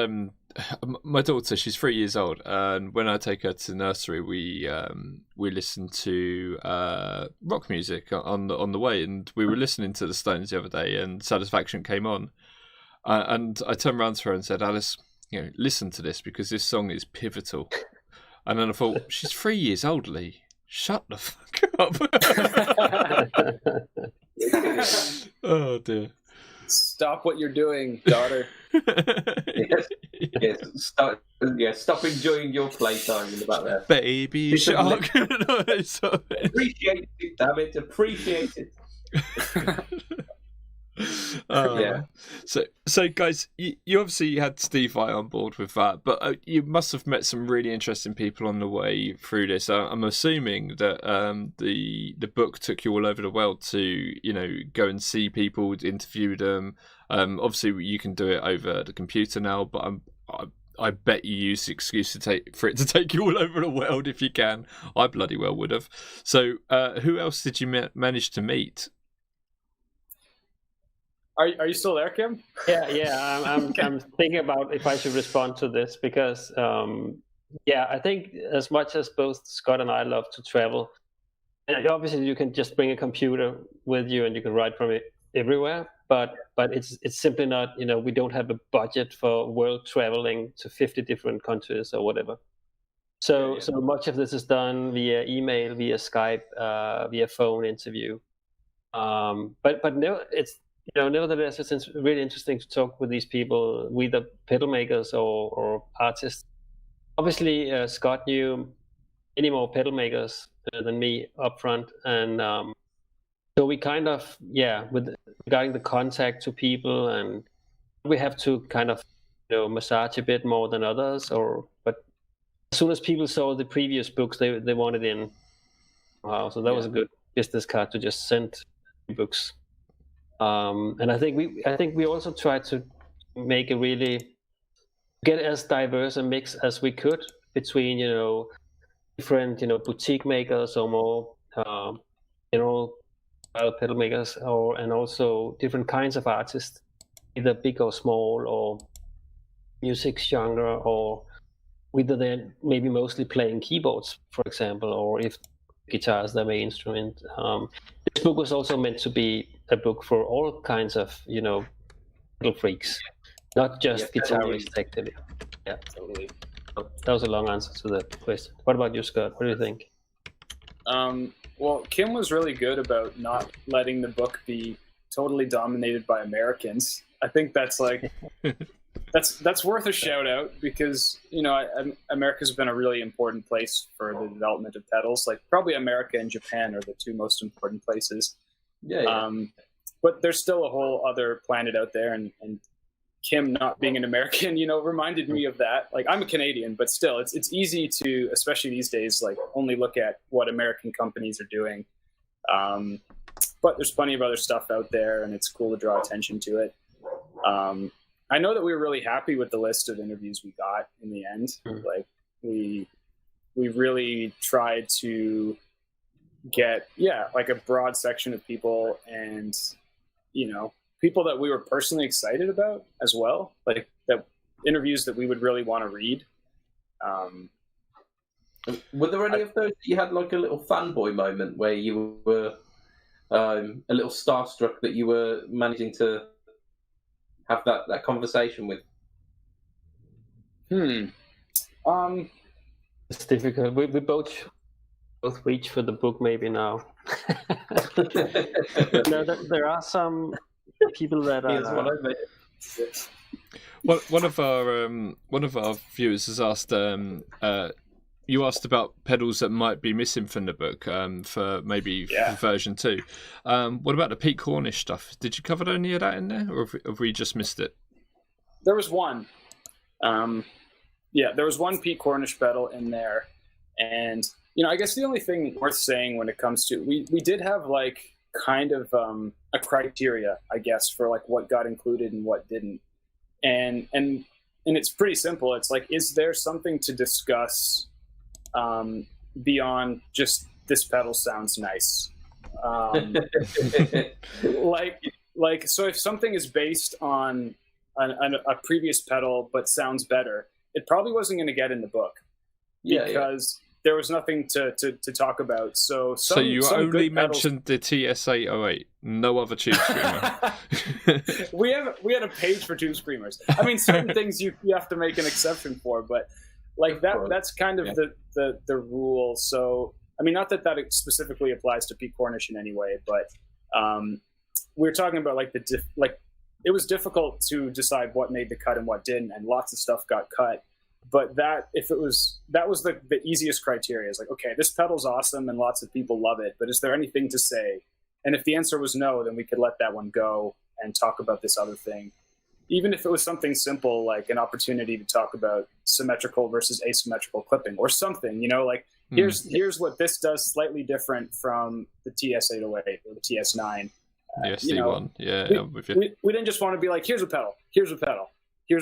my daughter, she's 3 years old, and when I take her to nursery, we listen to rock music on the way, and we were listening to the Stones the other day, and Satisfaction came on, and I turned around to her and said, Alice, you know, listen to this, because this song is pivotal. And then I thought, she's 3 years old, Lee. Shut the fuck up. Oh dear. Stop what you're doing, daughter. Yes. Stop enjoying your playtime in the back there. Baby shark. Appreciate it, damn it. Appreciate it. Yeah. So guys, you obviously had Steve I on board with that, but you must have met some really interesting people on the way through this. I'm assuming that the book took you all over the world to, you know, go and see people, interview them. Obviously you can do it over the computer now, but I bet you use the excuse for it to take you all over the world if you can. I bloody well would have. So who else did you manage to meet? Are you still there, Kim? Yeah. I'm thinking about if I should respond to this, because I think as much as both Scott and I love to travel, and obviously you can just bring a computer with you and you can write from it everywhere, but it's simply not, you know, we don't have a budget for world traveling to 50 different countries or whatever. So much of this is done via email, via Skype, via phone interview. But no, it's, you know, nevertheless, it's really interesting to talk with these people, whether pedal makers or artists. Obviously, Scott knew many more pedal makers than me up front, and so we kind of, regarding the contact to people, and we have to kind of, you know, massage a bit more than others. But as soon as people saw the previous books, they wanted in. Wow, so that was a good business card to just send books. And I think we also tried to make a really get as diverse a mix as we could between different boutique makers or more general pedal makers, and also different kinds of artists, either big or small, or music genre, or whether they're maybe mostly playing keyboards, for example, or if guitar is their main instrument. This book was also meant to be a book for all kinds of pedal freaks, not just guitarists, actually. Yeah, Totally. that was a long answer to the question. What about you, Scott? What do you think? Well, Kim was really good about not letting the book be totally dominated by Americans. I think that's like that's worth a shout out, because America's been a really important place for the development of pedals. Like, probably America and Japan are the two most important places. But there's still a whole other planet out there, and Kim not being an American, reminded me of that. Like, I'm a Canadian, but still, it's easy to, especially these days, like, only look at what American companies are doing. But there's plenty of other stuff out there, and it's cool to draw attention to it. I know that we were really happy with the list of interviews we got in the end. Like, we really tried to get like a broad section of people, and people that we were personally excited about as well, like that interviews that we would really want to read. Were there any of those that you had like a little fanboy moment where you were a little starstruck that you were managing to have that conversation with? It's difficult. We both reach for the book maybe now. No, there are some people that are. Well, one of our viewers has asked. You asked about pedals that might be missing from the book for maybe for version 2. What about the Pete Cornish stuff? Did you cover any of that in there, or have we just missed it? There was one. There was one Pete Cornish pedal in there, and I guess the only thing worth saying when it comes to we did have like kind of a criteria, I guess, for like what got included and what didn't, and it's pretty simple. It's like, is there something to discuss beyond just this pedal sounds nice? Like so if something is based on a previous pedal but sounds better, it probably wasn't going to get in the book because there was nothing to talk about. So you only mentioned the TS-808, no other Tube Screamer. we had a page for Tube Screamers. I mean, certain things you have to make an exception for, but like that's kind of the rule. So I mean, not that specifically applies to Pete Cornish in any way, but we were talking about like it was difficult to decide what made the cut and what didn't, and lots of stuff got cut. But that was the easiest criteria. It's like, okay, this pedal's awesome and lots of people love it, but is there anything to say? And if the answer was no, then we could let that one go and talk about this other thing. Even if it was something simple, like an opportunity to talk about symmetrical versus asymmetrical clipping or something, like here's what this does slightly different from the TS-808 or the TS-9. The SD1, we didn't just want to be like, here's a pedal. There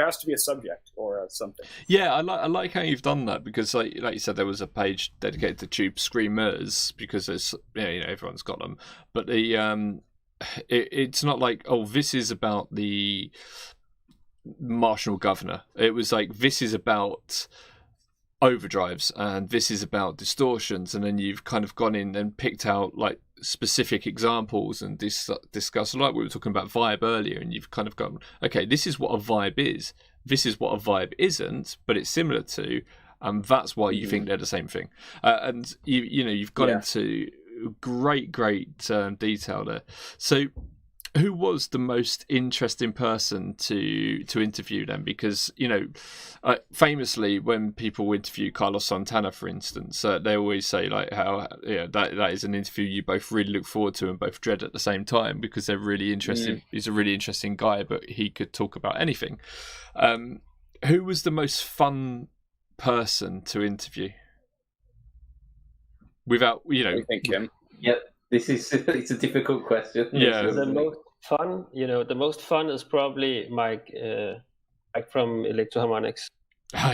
has to be a subject or something. Yeah, I like how you've done that, because like you said, there was a page dedicated to Tube Screamers because there's everyone's got them, but the it's not like, oh, this is about the marginal governor. It was like, this is about overdrives and this is about distortions, and then you've kind of gone in and picked out like specific examples and discuss, like we were talking about vibe earlier, and you've kind of gone, okay, this is what a vibe is, this is what a vibe isn't, but it's similar to, and that's why you think they're the same thing. And you've gone into great detail there. So who was the most interesting person to interview then? Because famously, when people interview Carlos Santana, for instance, they always say like how that is an interview you both really look forward to and both dread at the same time, because they're really interesting. He's a really interesting guy, but he could talk about anything. Who was the most fun person to interview? Without I think Kim. Yep. This is it's a difficult question. Yeah. The most fun, the most fun is probably Mike from Electroharmonics.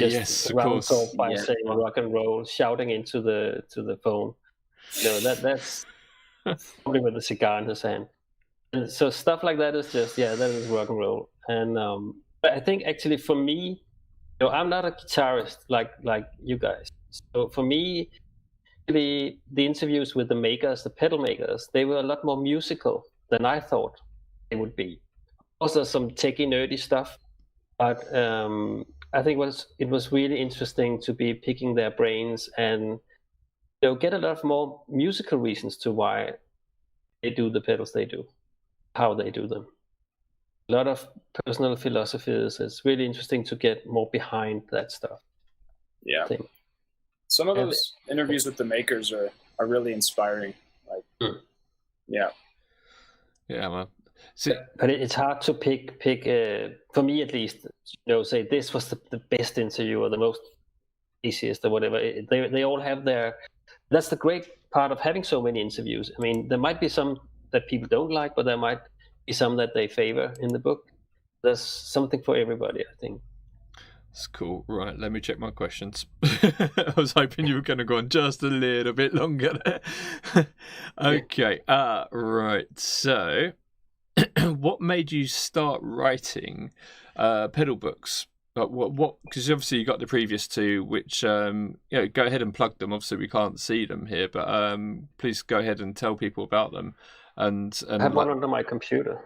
Yes, of round course. off by Yeah. saying rock and roll, shouting into the phone. That's probably with a cigar in his hand. And so stuff like that is just that is rock and roll. And but I think actually for me, I'm not a guitarist like you guys. So for me, the interviews with the makers, the pedal makers, they were a lot more musical than I thought they would be. Also some techie nerdy stuff, but I think it was really interesting to be picking their brains and get a lot of more musical reasons to why they do the pedals they do, how they do them. A lot of personal philosophies. It's really interesting to get more behind that stuff. Yeah. I think. Some of those interviews with the makers are really inspiring. Like, yeah, man. So, but it's hard to pick for me at least. Say this was the best interview or the most easiest or whatever. They all have their. That's the great part of having so many interviews. I mean, there might be some that people don't like, but there might be some that they favor in the book. There's something for everybody, I think. That's cool. Right, let me check my questions. I was hoping you were going to go on just a little bit longer there. Okay, right. So, what made you start writing pedal books? What? Because obviously you got the previous two, which go ahead and plug them. Obviously we can't see them here, but please go ahead and tell people about them. And I have one under my computer.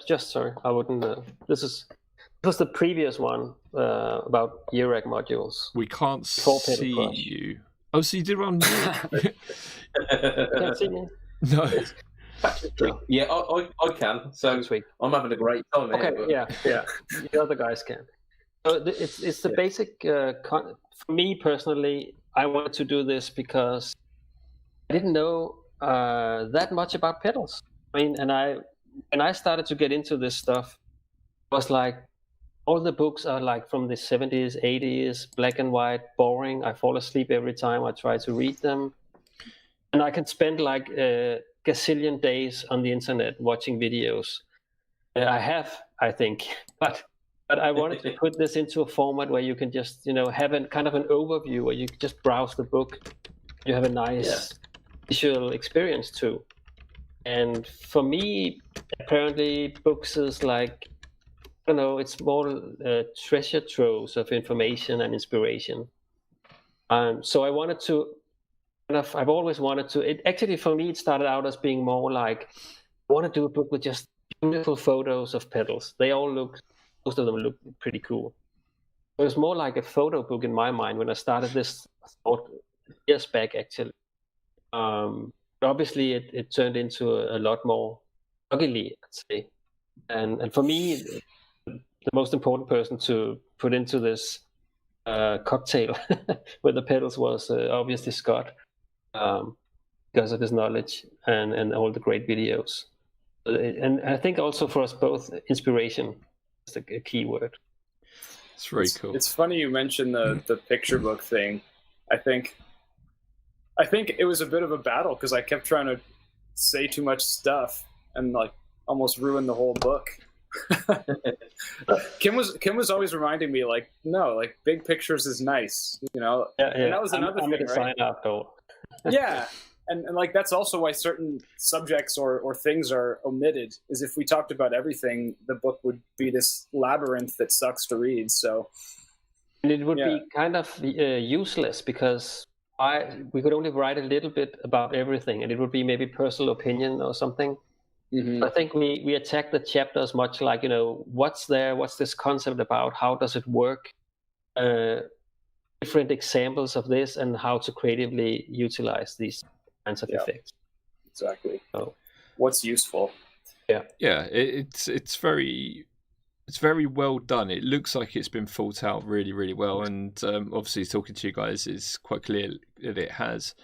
Yeah, sorry, I wouldn't. This was the previous one about ERAC modules. We can't see you. Oh, so you did one. Can't see me? No. Yeah, I can. So Sweet. I'm having a great time. Okay, here, yeah. The other guys can. So it's the basic. For me personally, I wanted to do this because I didn't know that much about pedals. I mean, when I started to get into this stuff, it was like all the books are like from the 70s, 80s, black and white, boring. I fall asleep every time I try to read them, and I can spend like gazillion days on the internet watching videos. I think, but I wanted to put this into a format where you can just have a kind of an overview where you just browse the book. You have a nice visual experience too. And for me, apparently, books is like it's more treasure troves of information and inspiration. So I wanted to. I've always wanted to. It actually, for me, it started out as being more like I want to do a book with just beautiful photos of pedals. Most of them look pretty cool. It was more like a photo book in my mind when I started this thought years back, actually. Obviously, it turned into a lot more ugly, I'd say. And for me, the most important person to put into this cocktail with the pedals was obviously Scott. Because of his knowledge and all the great videos. And I think also for us both, inspiration is a key word. It's very cool. It's funny you mentioned the picture book thing. I think it was a bit of a battle because I kept trying to say too much stuff and like almost ruin the whole book. Kim was always reminding me like, no, like big pictures is nice, Yeah. And that was another thing, right? Sign up though. Yeah, and like that's also why certain subjects or things are omitted. Is if we talked about everything, the book would be this labyrinth that sucks to read. So, and it would be kind of useless because we could only write a little bit about everything, and it would be maybe personal opinion or something. Mm-hmm. I think we attack the chapters much like what's there, what's this concept about, how does it work. Different examples of this and how to creatively utilize these kinds of effects. Exactly. So, what's useful? Yeah. It's very well done. It looks like it's been thought out really, really well. And obviously, talking to you guys is quite clear that it has.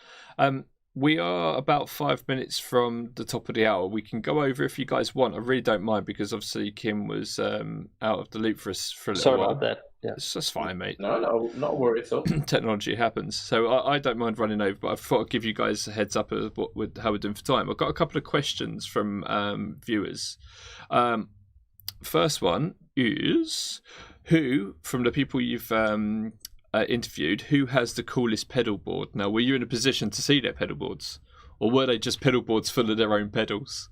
we are about 5 minutes from the top of the hour. We can go over if you guys want. I really don't mind because obviously Kim was out of the loop for us for a little Sorry while. about that. Yeah. That's fine, mate. No, not a worry at all. Technology happens. So I don't mind running over, but I thought I'd give you guys a heads up of how we're doing for time. I've got a couple of questions from viewers. First one is, who, from the people you've interviewed, who has the coolest pedal board? Now, were you in a position to see their pedal boards, or were they just pedal boards full of their own pedals?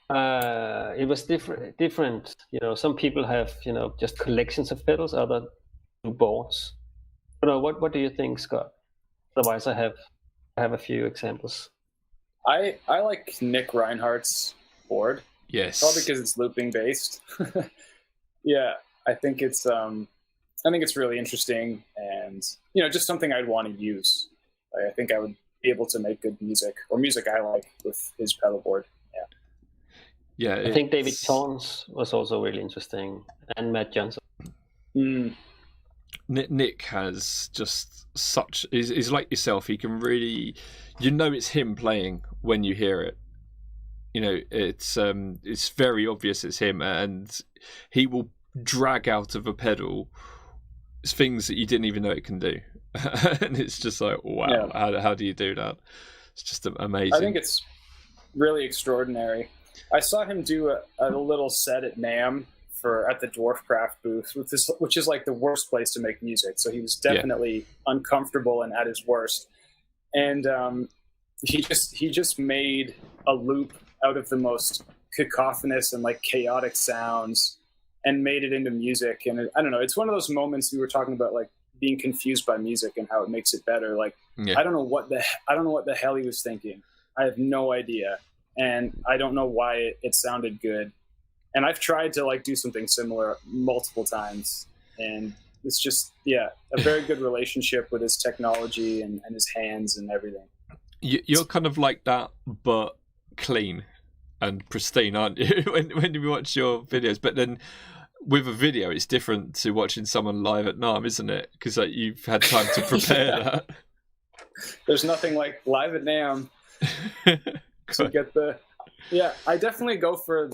It was different. Some people have just collections of pedals, other do boards. What do you think, Scott? Otherwise, I have a few examples. I like Nick Reinhardt's board. Yes, probably because it's looping based. Yeah, I think it's really interesting, and just something I'd want to use. I think I would be able to make good music, or music I like, with his pedal board. Yeah, I think David Torrance was also really interesting, and Matt Johnson. Nick has just such is like yourself. He can really, it's him playing when you hear it. It's very obvious it's him, and he will drag out of a pedal things that you didn't even know it can do. And it's just like, wow, how do you do that? It's just amazing. I think it's really extraordinary. I saw him do a little set at NAMM at the Dwarfcraft booth, which is like the worst place to make music. So he was definitely uncomfortable and at his worst. And he just made a loop out of the most cacophonous and like chaotic sounds and made it into music. And I don't know, it's one of those moments we were talking about, like being confused by music and how it makes it better. Like, I don't know what the hell he was thinking. I have no idea. And I don't know why it sounded good. And I've tried to like do something similar multiple times, and it's just, a very good relationship with his technology and his hands and everything. You're kind of like that, but clean and pristine, aren't you? when you watch your videos, but then with a video, it's different to watching someone live at NAMM, isn't it? Because you've had time to prepare that. There's nothing like live at NAMM to get the. Yeah, I definitely go for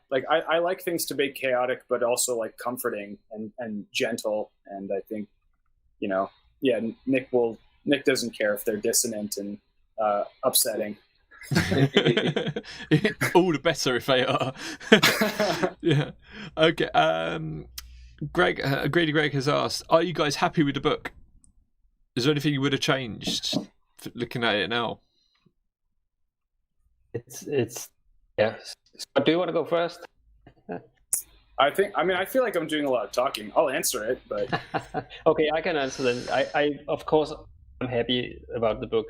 like I like things to be chaotic, but also like comforting and gentle. And I think, Nick doesn't care if they're dissonant and upsetting. All the better if they are. Yeah. Okay. Greedy Greg has asked, are you guys happy with the book? Is there anything you would have changed looking at it now? It's But do you want to go first? I feel like I'm doing a lot of talking. I'll answer it, but okay, I can answer then. I of course I'm happy about the book.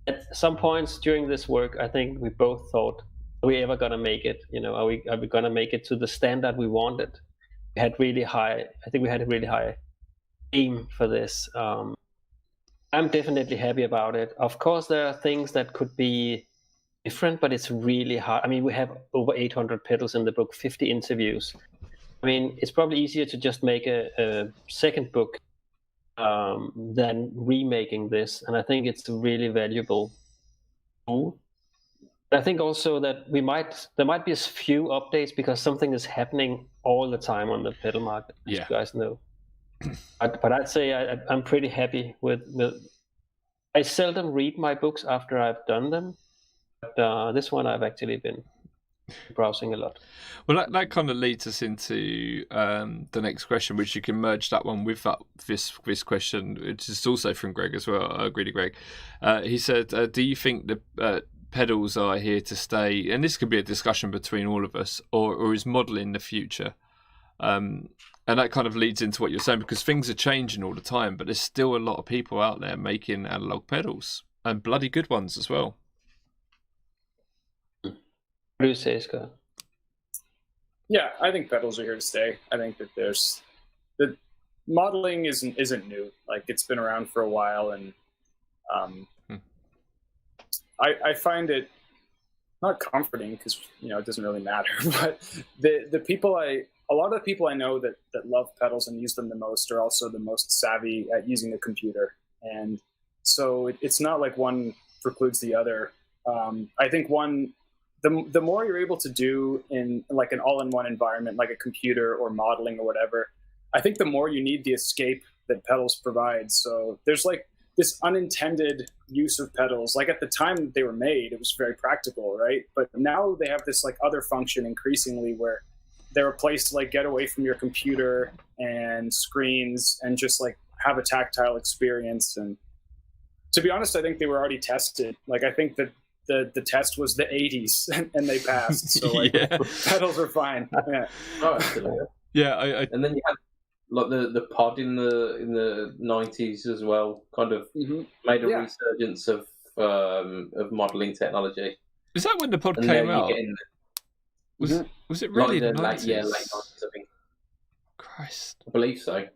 At some points during this work, I think we both thought, are we ever gonna make it? Are we gonna make it to the standard we wanted? We had really high. I think we had a really high aim for this. I'm definitely happy about it. Of course, there are things that could be different, but it's really hard. I mean, we have over 800 pedals in the book, 50 interviews. I mean, it's probably easier to just make a second book than remaking this, and I think it's a really valuable tool. I think also that there might be a few updates because something is happening all the time on the pedal market, as you guys know. But I'd say I'm pretty happy with. I seldom read my books after I've done them, but this one I've actually been browsing a lot. Well, that kind of leads us into the next question, which you can merge that one with this question, which is also from Greg as well, Greedy Greg. He said, do you think the pedals are here to stay? And this could be a discussion between all of us, or is modelling the future? And that kind of leads into what you're saying, because things are changing all the time, but there's still a lot of people out there making analog pedals, and bloody good ones as well. What do you say, Scott? Yeah, I think pedals are here to stay. I think that the modeling isn't new. Like, it's been around for a while, and I find it not comforting because it doesn't really matter. But a lot of the people I know that love pedals and use them the most are also the most savvy at using the computer. And So it's not like one precludes the other. I think the more you're able to do in like an all-in-one environment, like a computer or modeling or whatever, I think the more you need the escape that pedals provide. So there's like this unintended use of pedals. Like at the time they were made, it was very practical, right? But now they have this like other function increasingly where they're a place to like get away from your computer and screens and just like have a tactile experience. And to be honest, I think they were already tested. Like I think that the test was the 80s and they passed. So like pedals are fine. Yeah. Oh, absolutely. Yeah, and then you had like the pod in the 90s as well, kind of made a resurgence of modelling technology. is that when the pod came out? Was it really like the 90s? late 90s, I think. Christ, I believe so.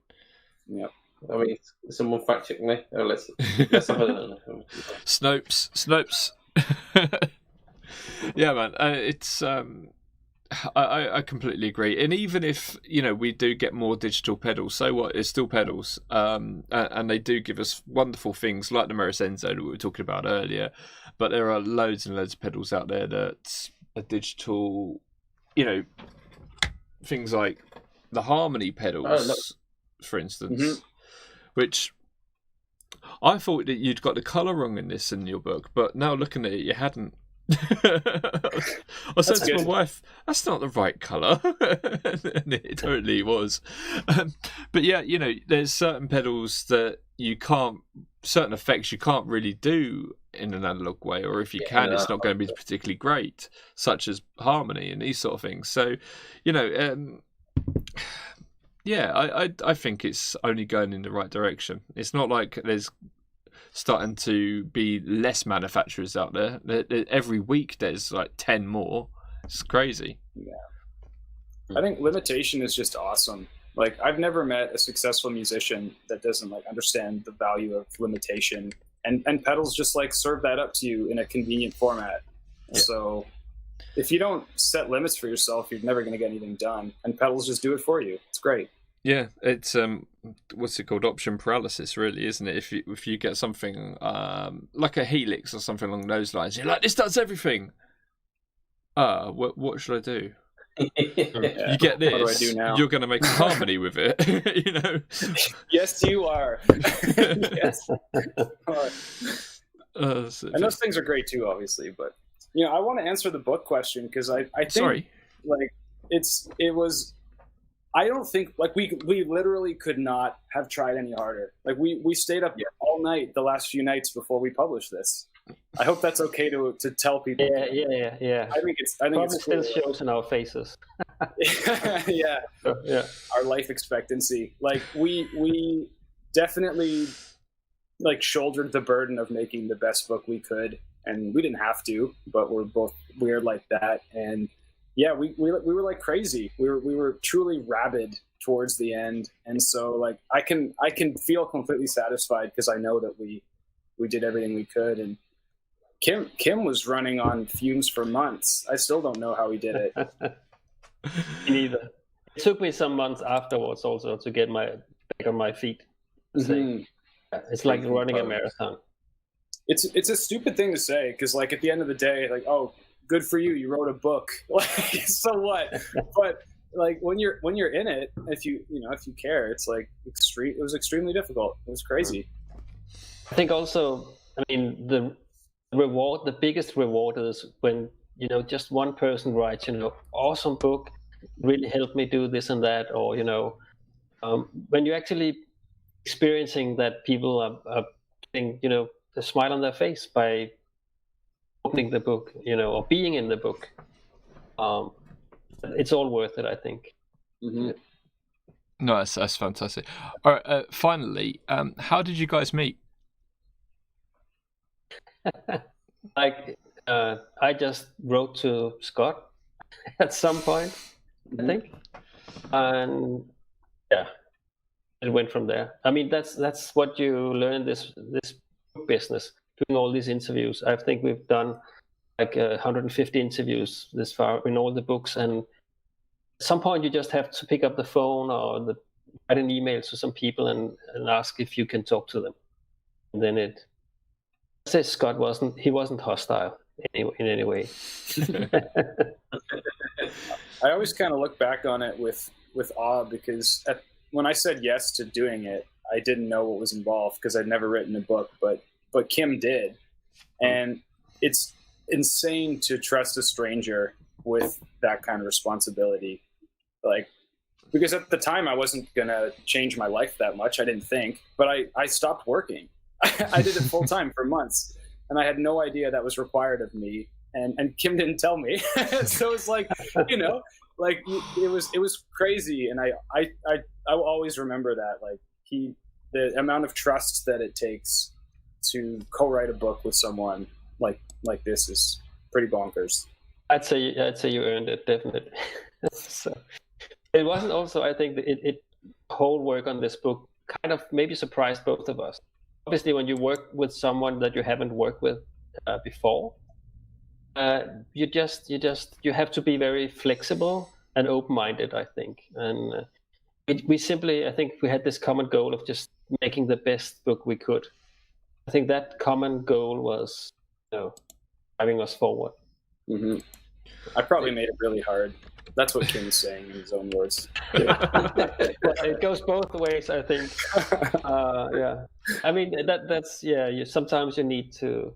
Yeah. I mean, someone fact check me. Oh, let's have a Snopes. Yeah, man, it's I completely agree. And even if we do get more digital pedals, so what? It's still pedals, and they do give us wonderful things like the Meris Enzo that we were talking about earlier. But there are loads and loads of pedals out there that are digital. Things like the Harmony pedals, for instance, which I thought that you'd got the colour wrong in this in your book, but now looking at it, you hadn't. I said to my wife, "That's not the right colour," and it totally was. But yeah, there's certain pedals that you can't, certain effects you can't really do in an analog way, or if you can, it's not going to be particularly great, such as harmony and these sort of things. So, I think it's only going in the right direction. It's not like there's starting to be less manufacturers out there. Every week there's like 10 more. It's crazy. Yeah, I think limitation is just awesome. Like I've never met a successful musician that doesn't like understand the value of limitation, and pedals just like serve that up to you in a convenient format. So if you don't set limits for yourself, you're never going to get anything done, and pedals just do it for you. It's great. Yeah, it's what's it called? Option paralysis, really, isn't it? If you get something like a Helix or something along those lines, you're like, this does everything. What should I do? You get this. What do I do now? You're going to make a harmony with it, Yes, you are. Yes. And those things are great too, obviously. But I want to answer the book question because I think like it was. I don't think like we literally could not have tried any harder. Like we stayed up all night the last few nights before we published this. I hope that's okay to tell people. Yeah. I think it's still shows in our faces. Yeah. Our life expectancy. Like we definitely like shouldered the burden of making the best book we could, and we didn't have to, but we're both weird like that. And yeah, we were like crazy. We were truly rabid towards the end, and so like I can feel completely satisfied because I know that we did everything we could. And Kim was running on fumes for months. I still don't know how he did it. Me neither. It took me some months afterwards also to get my back on my feet. It's like running a marathon. It's a stupid thing to say because like at the end of the day, like, oh, good for you, you wrote a book. Like, so what? But like when you're in it, if you care, it's like it was extremely difficult. It was crazy. I think also, the biggest reward is when just one person writes, awesome book, really helped me do this and that, or when you're actually experiencing that people are getting a smile on their face by opening the book, or being in the book. It's all worth it, I think. No, that's fantastic. All right, finally, how did you guys meet? I just wrote to Scott at some point, I think, and it went from there. That's what you learn in this book business, doing all these interviews. I think we've done like 150 interviews this far in all the books, and at some point you just have to pick up the phone or write an email to some people and ask if you can talk to them, and then it say Scott wasn't hostile in any way. I always kind of look back on it with awe, because when I said yes to doing it, I didn't know what was involved because I'd never written a book, but Kim did. And it's insane to trust a stranger with that kind of responsibility. Like, because at the time I wasn't going to change my life that much. I didn't think, but I stopped working. I did it full time for months, and I had no idea that was required of me. And Kim didn't tell me. So it's like, like it was crazy. And I will always remember that, like, the amount of trust that it takes to co-write a book with someone like this is pretty bonkers. I'd say you earned it, definitely. So it wasn't also, I think it whole work on this book kind of maybe surprised both of us. Obviously, when you work with someone that you haven't worked with before, you have to be very flexible and open-minded, I think. And we simply, I think we had this common goal of just making the best book we could. I think that common goal was, driving us forward. Mm-hmm. I probably made it really hard. That's what Kim's saying in his own words. It goes both ways, I think. Yeah, I mean that's sometimes you need to.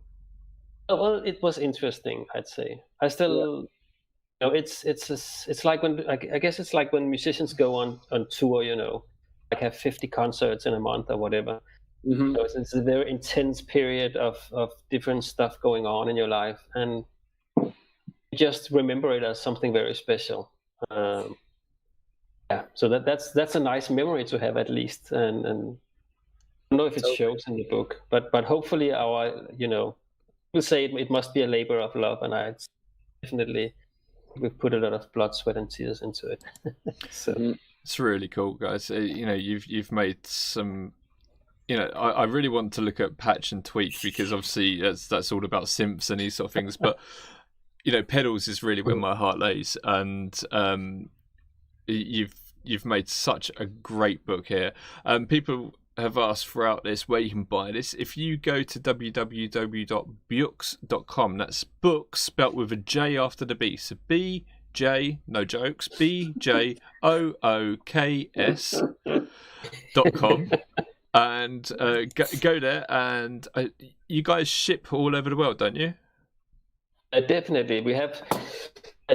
Well, it was interesting, I'd say. I still, it's like when I guess it's like when musicians go on tour, like have 50 concerts in a month or whatever. Mm-hmm. So it's a very intense period of different stuff going on in your life, and just remember it as something very special. So that's a nice memory to have, at least. And I don't know if it shows in the book, but hopefully we'll say it must be a labor of love, and I definitely we've put a lot of blood, sweat, and tears into it. So it's really cool, guys. You've made some. I really want to look at Patch and Tweak, because obviously that's all about simps and these sort of things. But Pedals is really where my heart lays, and you've made such a great book here. People have asked throughout this where you can buy this. If you go to www.bjooks.com, that's books spelt with a J after the B, so BJ, no jokes, BJOOKS.com. And go there, and you guys ship all over the world, don't you? Definitely. We have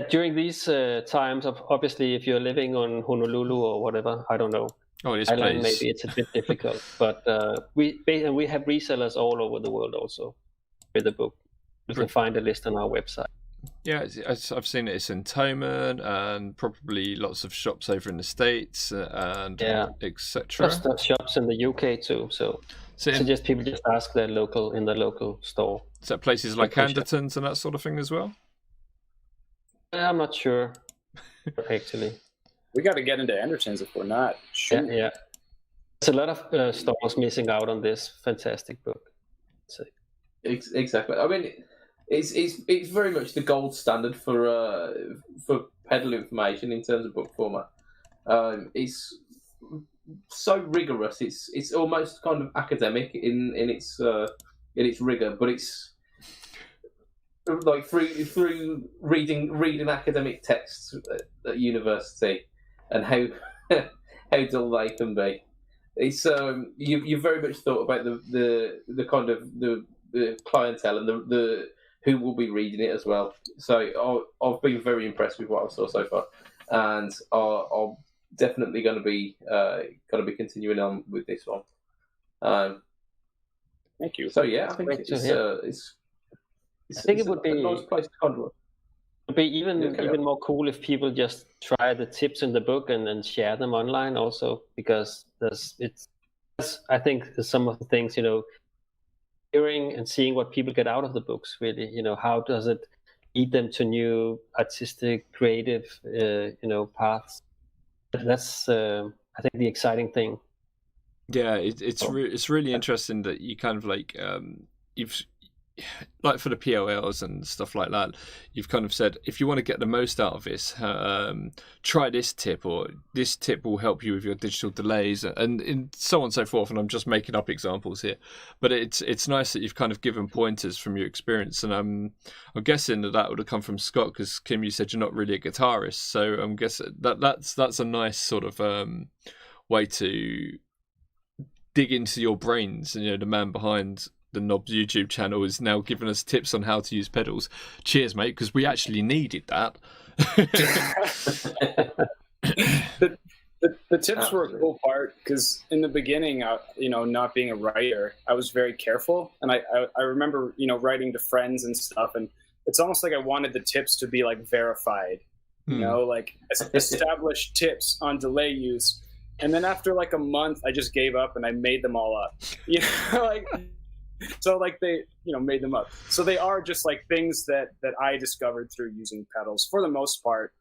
during these times of, obviously, if you're living on Honolulu or whatever, I don't know. Oh, this Island, place. maybe it's a bit difficult, but we have resellers all over the world also with the book. You can find a list on our website. Yeah, I've seen it. It's in Toman and probably lots of shops over in the States and etc. Shops in the UK too. So suggest people just ask in the local store. Is that places like Anderton's and that sort of thing as well? I'm not sure, actually. We got to get into Anderton's if we're not. Sure. Yeah. There's a lot of stores missing out on this fantastic book. So. Exactly. I mean, it's very much the gold standard for pedal information in terms of book format. It's so rigorous. It's almost kind of academic in its rigor, but it's like through reading academic texts at university and how dull they can be. It's you very much thought about the kind of the clientele and the who will be reading it as well. So I've been very impressed with what I saw so far, and I'm definitely going to be continuing on with this one. Thank you. So yeah, I think I think it would be a nice place to conjure. It would be even more cool if people just try the tips in the book and share them online also, because I think some of the things, hearing and seeing what people get out of the books, really, how does it lead them to new artistic, creative, paths. That's I think the exciting thing. Yeah, it's really interesting that you kind of like like for the PLLs and stuff like that, you've kind of said, if you want to get the most out of this, try this tip, or this tip will help you with your digital delays, and so on and so forth. And I'm just making up examples here, but it's nice that you've kind of given pointers from your experience. And I'm guessing that would have come from Scott, because Kim, you said you're not really a guitarist, so I'm guessing that's a nice sort of way to dig into your brains. And the man behind the Knobs YouTube channel is now giving us tips on how to use pedals. Cheers, mate, because we actually needed that. The tips were a cool part, because in the beginning, not being a writer, I was very careful, and I remember writing to friends and stuff, and it's almost like I wanted the tips to be like verified, like established tips on delay use. And then after like a month, I just gave up and I made them all up. So like they, made them up. So they are just like things that I discovered through using pedals for the most part,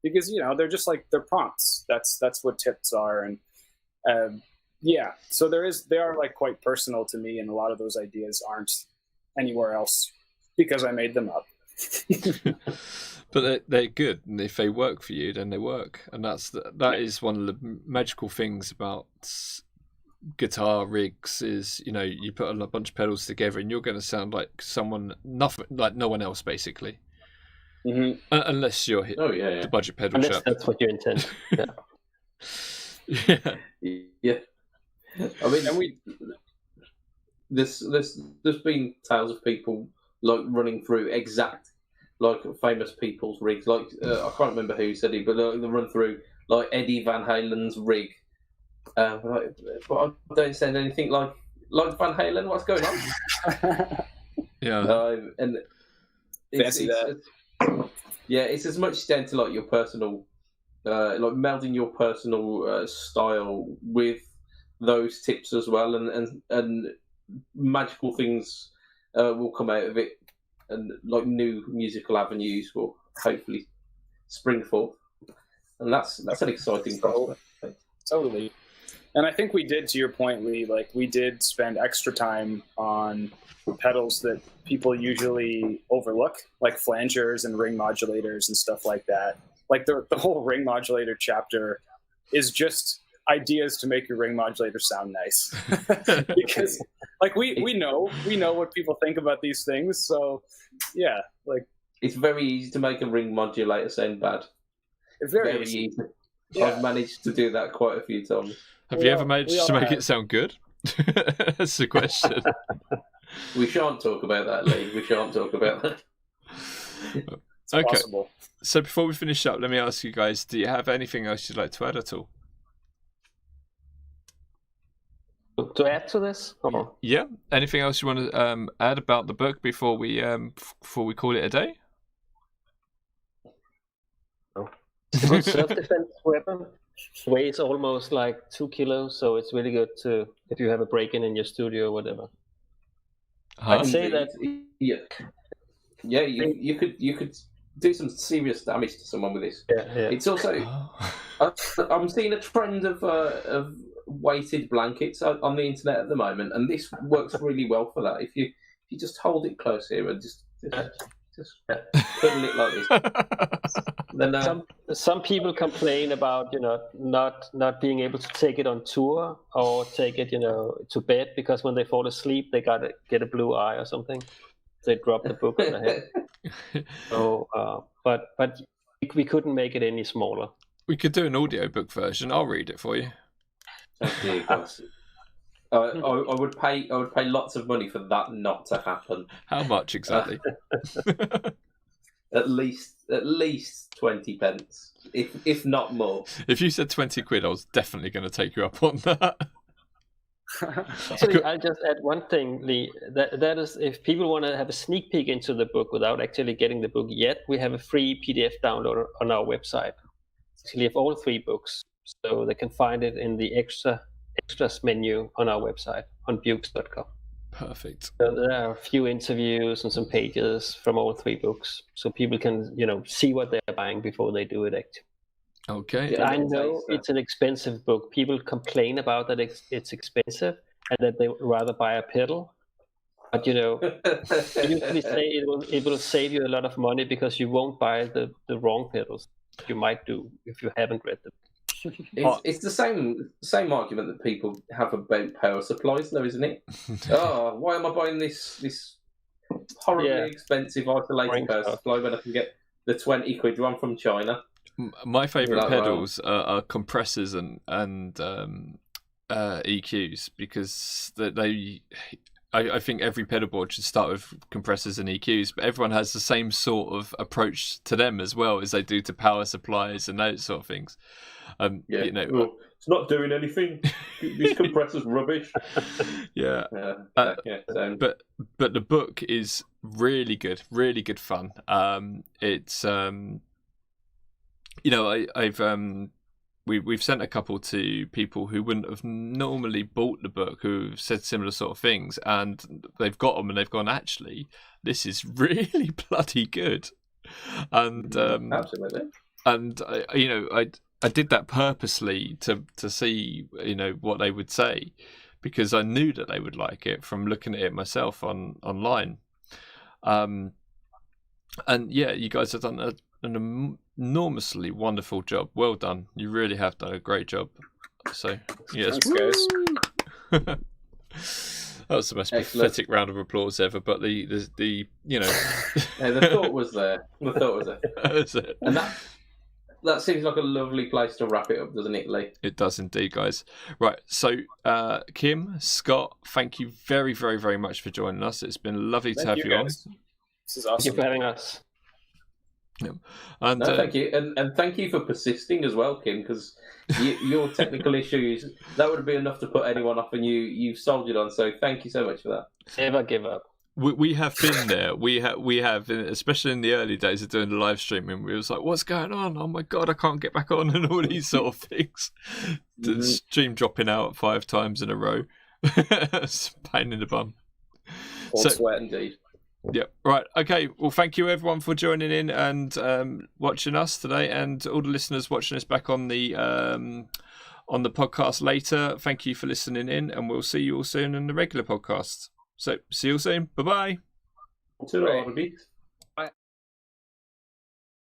because they're just like, they're prompts. That's what tips are, and So they are like quite personal to me, and a lot of those ideas aren't anywhere else because I made them up. But they're good, and if they work for you, then they work, and that is one of the magical things about guitar rigs is you put a bunch of pedals together and you're going to sound like no one else, basically. Mm-hmm. Unless you're the budget pedal unless shop. That's what you intend. Yeah. I mean, there's been tales of people like running through exact like famous people's rigs. Like I can't remember who said it, but they run through like Eddie Van Halen's rig. But I don't sound anything like Van Halen. What's going on? Yeah. And it's as much down to like your personal, like melding your personal style with those tips as well, and magical things will come out of it, and like new musical avenues will hopefully spring forth, and that's an exciting prospect. Totally. And I think we did, to your point, Lee, like we did spend extra time on pedals that people usually overlook, like flangers and ring modulators and stuff like that. Like the whole ring modulator chapter is just ideas to make your ring modulator sound nice. Because like we know what people think about these things. So yeah, like it's very easy to make a ring modulator sound bad. Very easy. Yeah. I've managed to do that quite a few times. Have you ever managed to make it sound good? That's the question. We shan't talk about that, Lee. We shan't talk about that. It's possible. So before we finish up, let me ask you guys, do you have anything else you'd like to add at all? To add to this? Or? Yeah. Anything else you want to add about the book before we call it a day? It's a good self-defense weapon. Weighs almost like 2 kilos, so it's really good to if you have a break-in your studio or whatever. I'd say that. You could do some serious damage to someone with this. Yeah. It's also I'm seeing a trend of weighted blankets on the internet at the moment, and this works really well for that. If you just hold it close here and just fiddle it like this. Then some people complain about not being able to take it on tour or take it to bed, because when they fall asleep they gotta get a blue eye or something. They drop the book on the head. So, but we couldn't make it any smaller. We could do an audiobook version. I'll read it for you. I would pay lots of money for that not to happen. How much exactly? At least 20 pence, if not more. If you said 20 quid, I was definitely going to take you up on that. Actually, I'll just add one thing, Lee. That is, if people want to have a sneak peek into the book without actually getting the book yet, we have a free PDF download on our website. Actually, of all 3 books, so they can find it in the extras menu on our website on bukes.com. Perfect. So there are a few interviews and some pages from all 3 books, so people can see what they're buying before they do it. Actually. Okay. Yeah, I know it's an expensive book. People complain about that it's expensive and that they would rather buy a pedal. But you know, I usually say it will save you a lot of money because you won't buy the wrong pedals. You might do if you haven't read them. It's the same argument that people have about power supplies, though, isn't it? Oh, why am I buying this horribly expensive isolated power supply when I can get the 20 quid one from China? My favourite pedals are compressors and EQs, because I think every pedal board should start with compressors and EQs, but everyone has the same sort of approach to them as well as they do to power supplies and those sort of things. You know, well, it's not doing anything. This compressor's rubbish. Yeah. So. But the book is really good fun. It's you know, we've sent a couple to people who wouldn't have normally bought the book, who've said similar sort of things, and they've got them and they've gone, actually, this is really bloody good. And absolutely. And I did that purposely to see, you know, what they would say, because I knew that they would like it from looking at it myself online. And yeah, you guys have done an enormously wonderful job. Well done. You really have done a great job. So yes, thanks, guys. That was the most pathetic round of applause ever. But the you know, yeah, the thought was there. That was it. And that seems like a lovely place to wrap it up, doesn't it, Lee? It does indeed, guys. Right, so Kim, Scott, thank you very, very, very much for joining us. It's been lovely to have you on. This is awesome. Thank you for having us. Yeah. And, thank you, and thank you for persisting as well, Kim, because your technical issues, that would be enough to put anyone off, and you soldiered on. So thank you so much for that. Never give up. We have been there. We have, especially in the early days of doing the live streaming. We was like, "What's going on? Oh my god, I can't get back on," and all these sort of things. The stream dropping out 5 times in a row. It's a pain in the bum. Cold sweat, indeed. Yeah. Right. Okay. Well, thank you everyone for joining in and watching us today, and all the listeners watching us back on the podcast later. Thank you for listening in, and we'll see you all soon in the regular podcast. So, see you all soon. Bye-bye. Bye.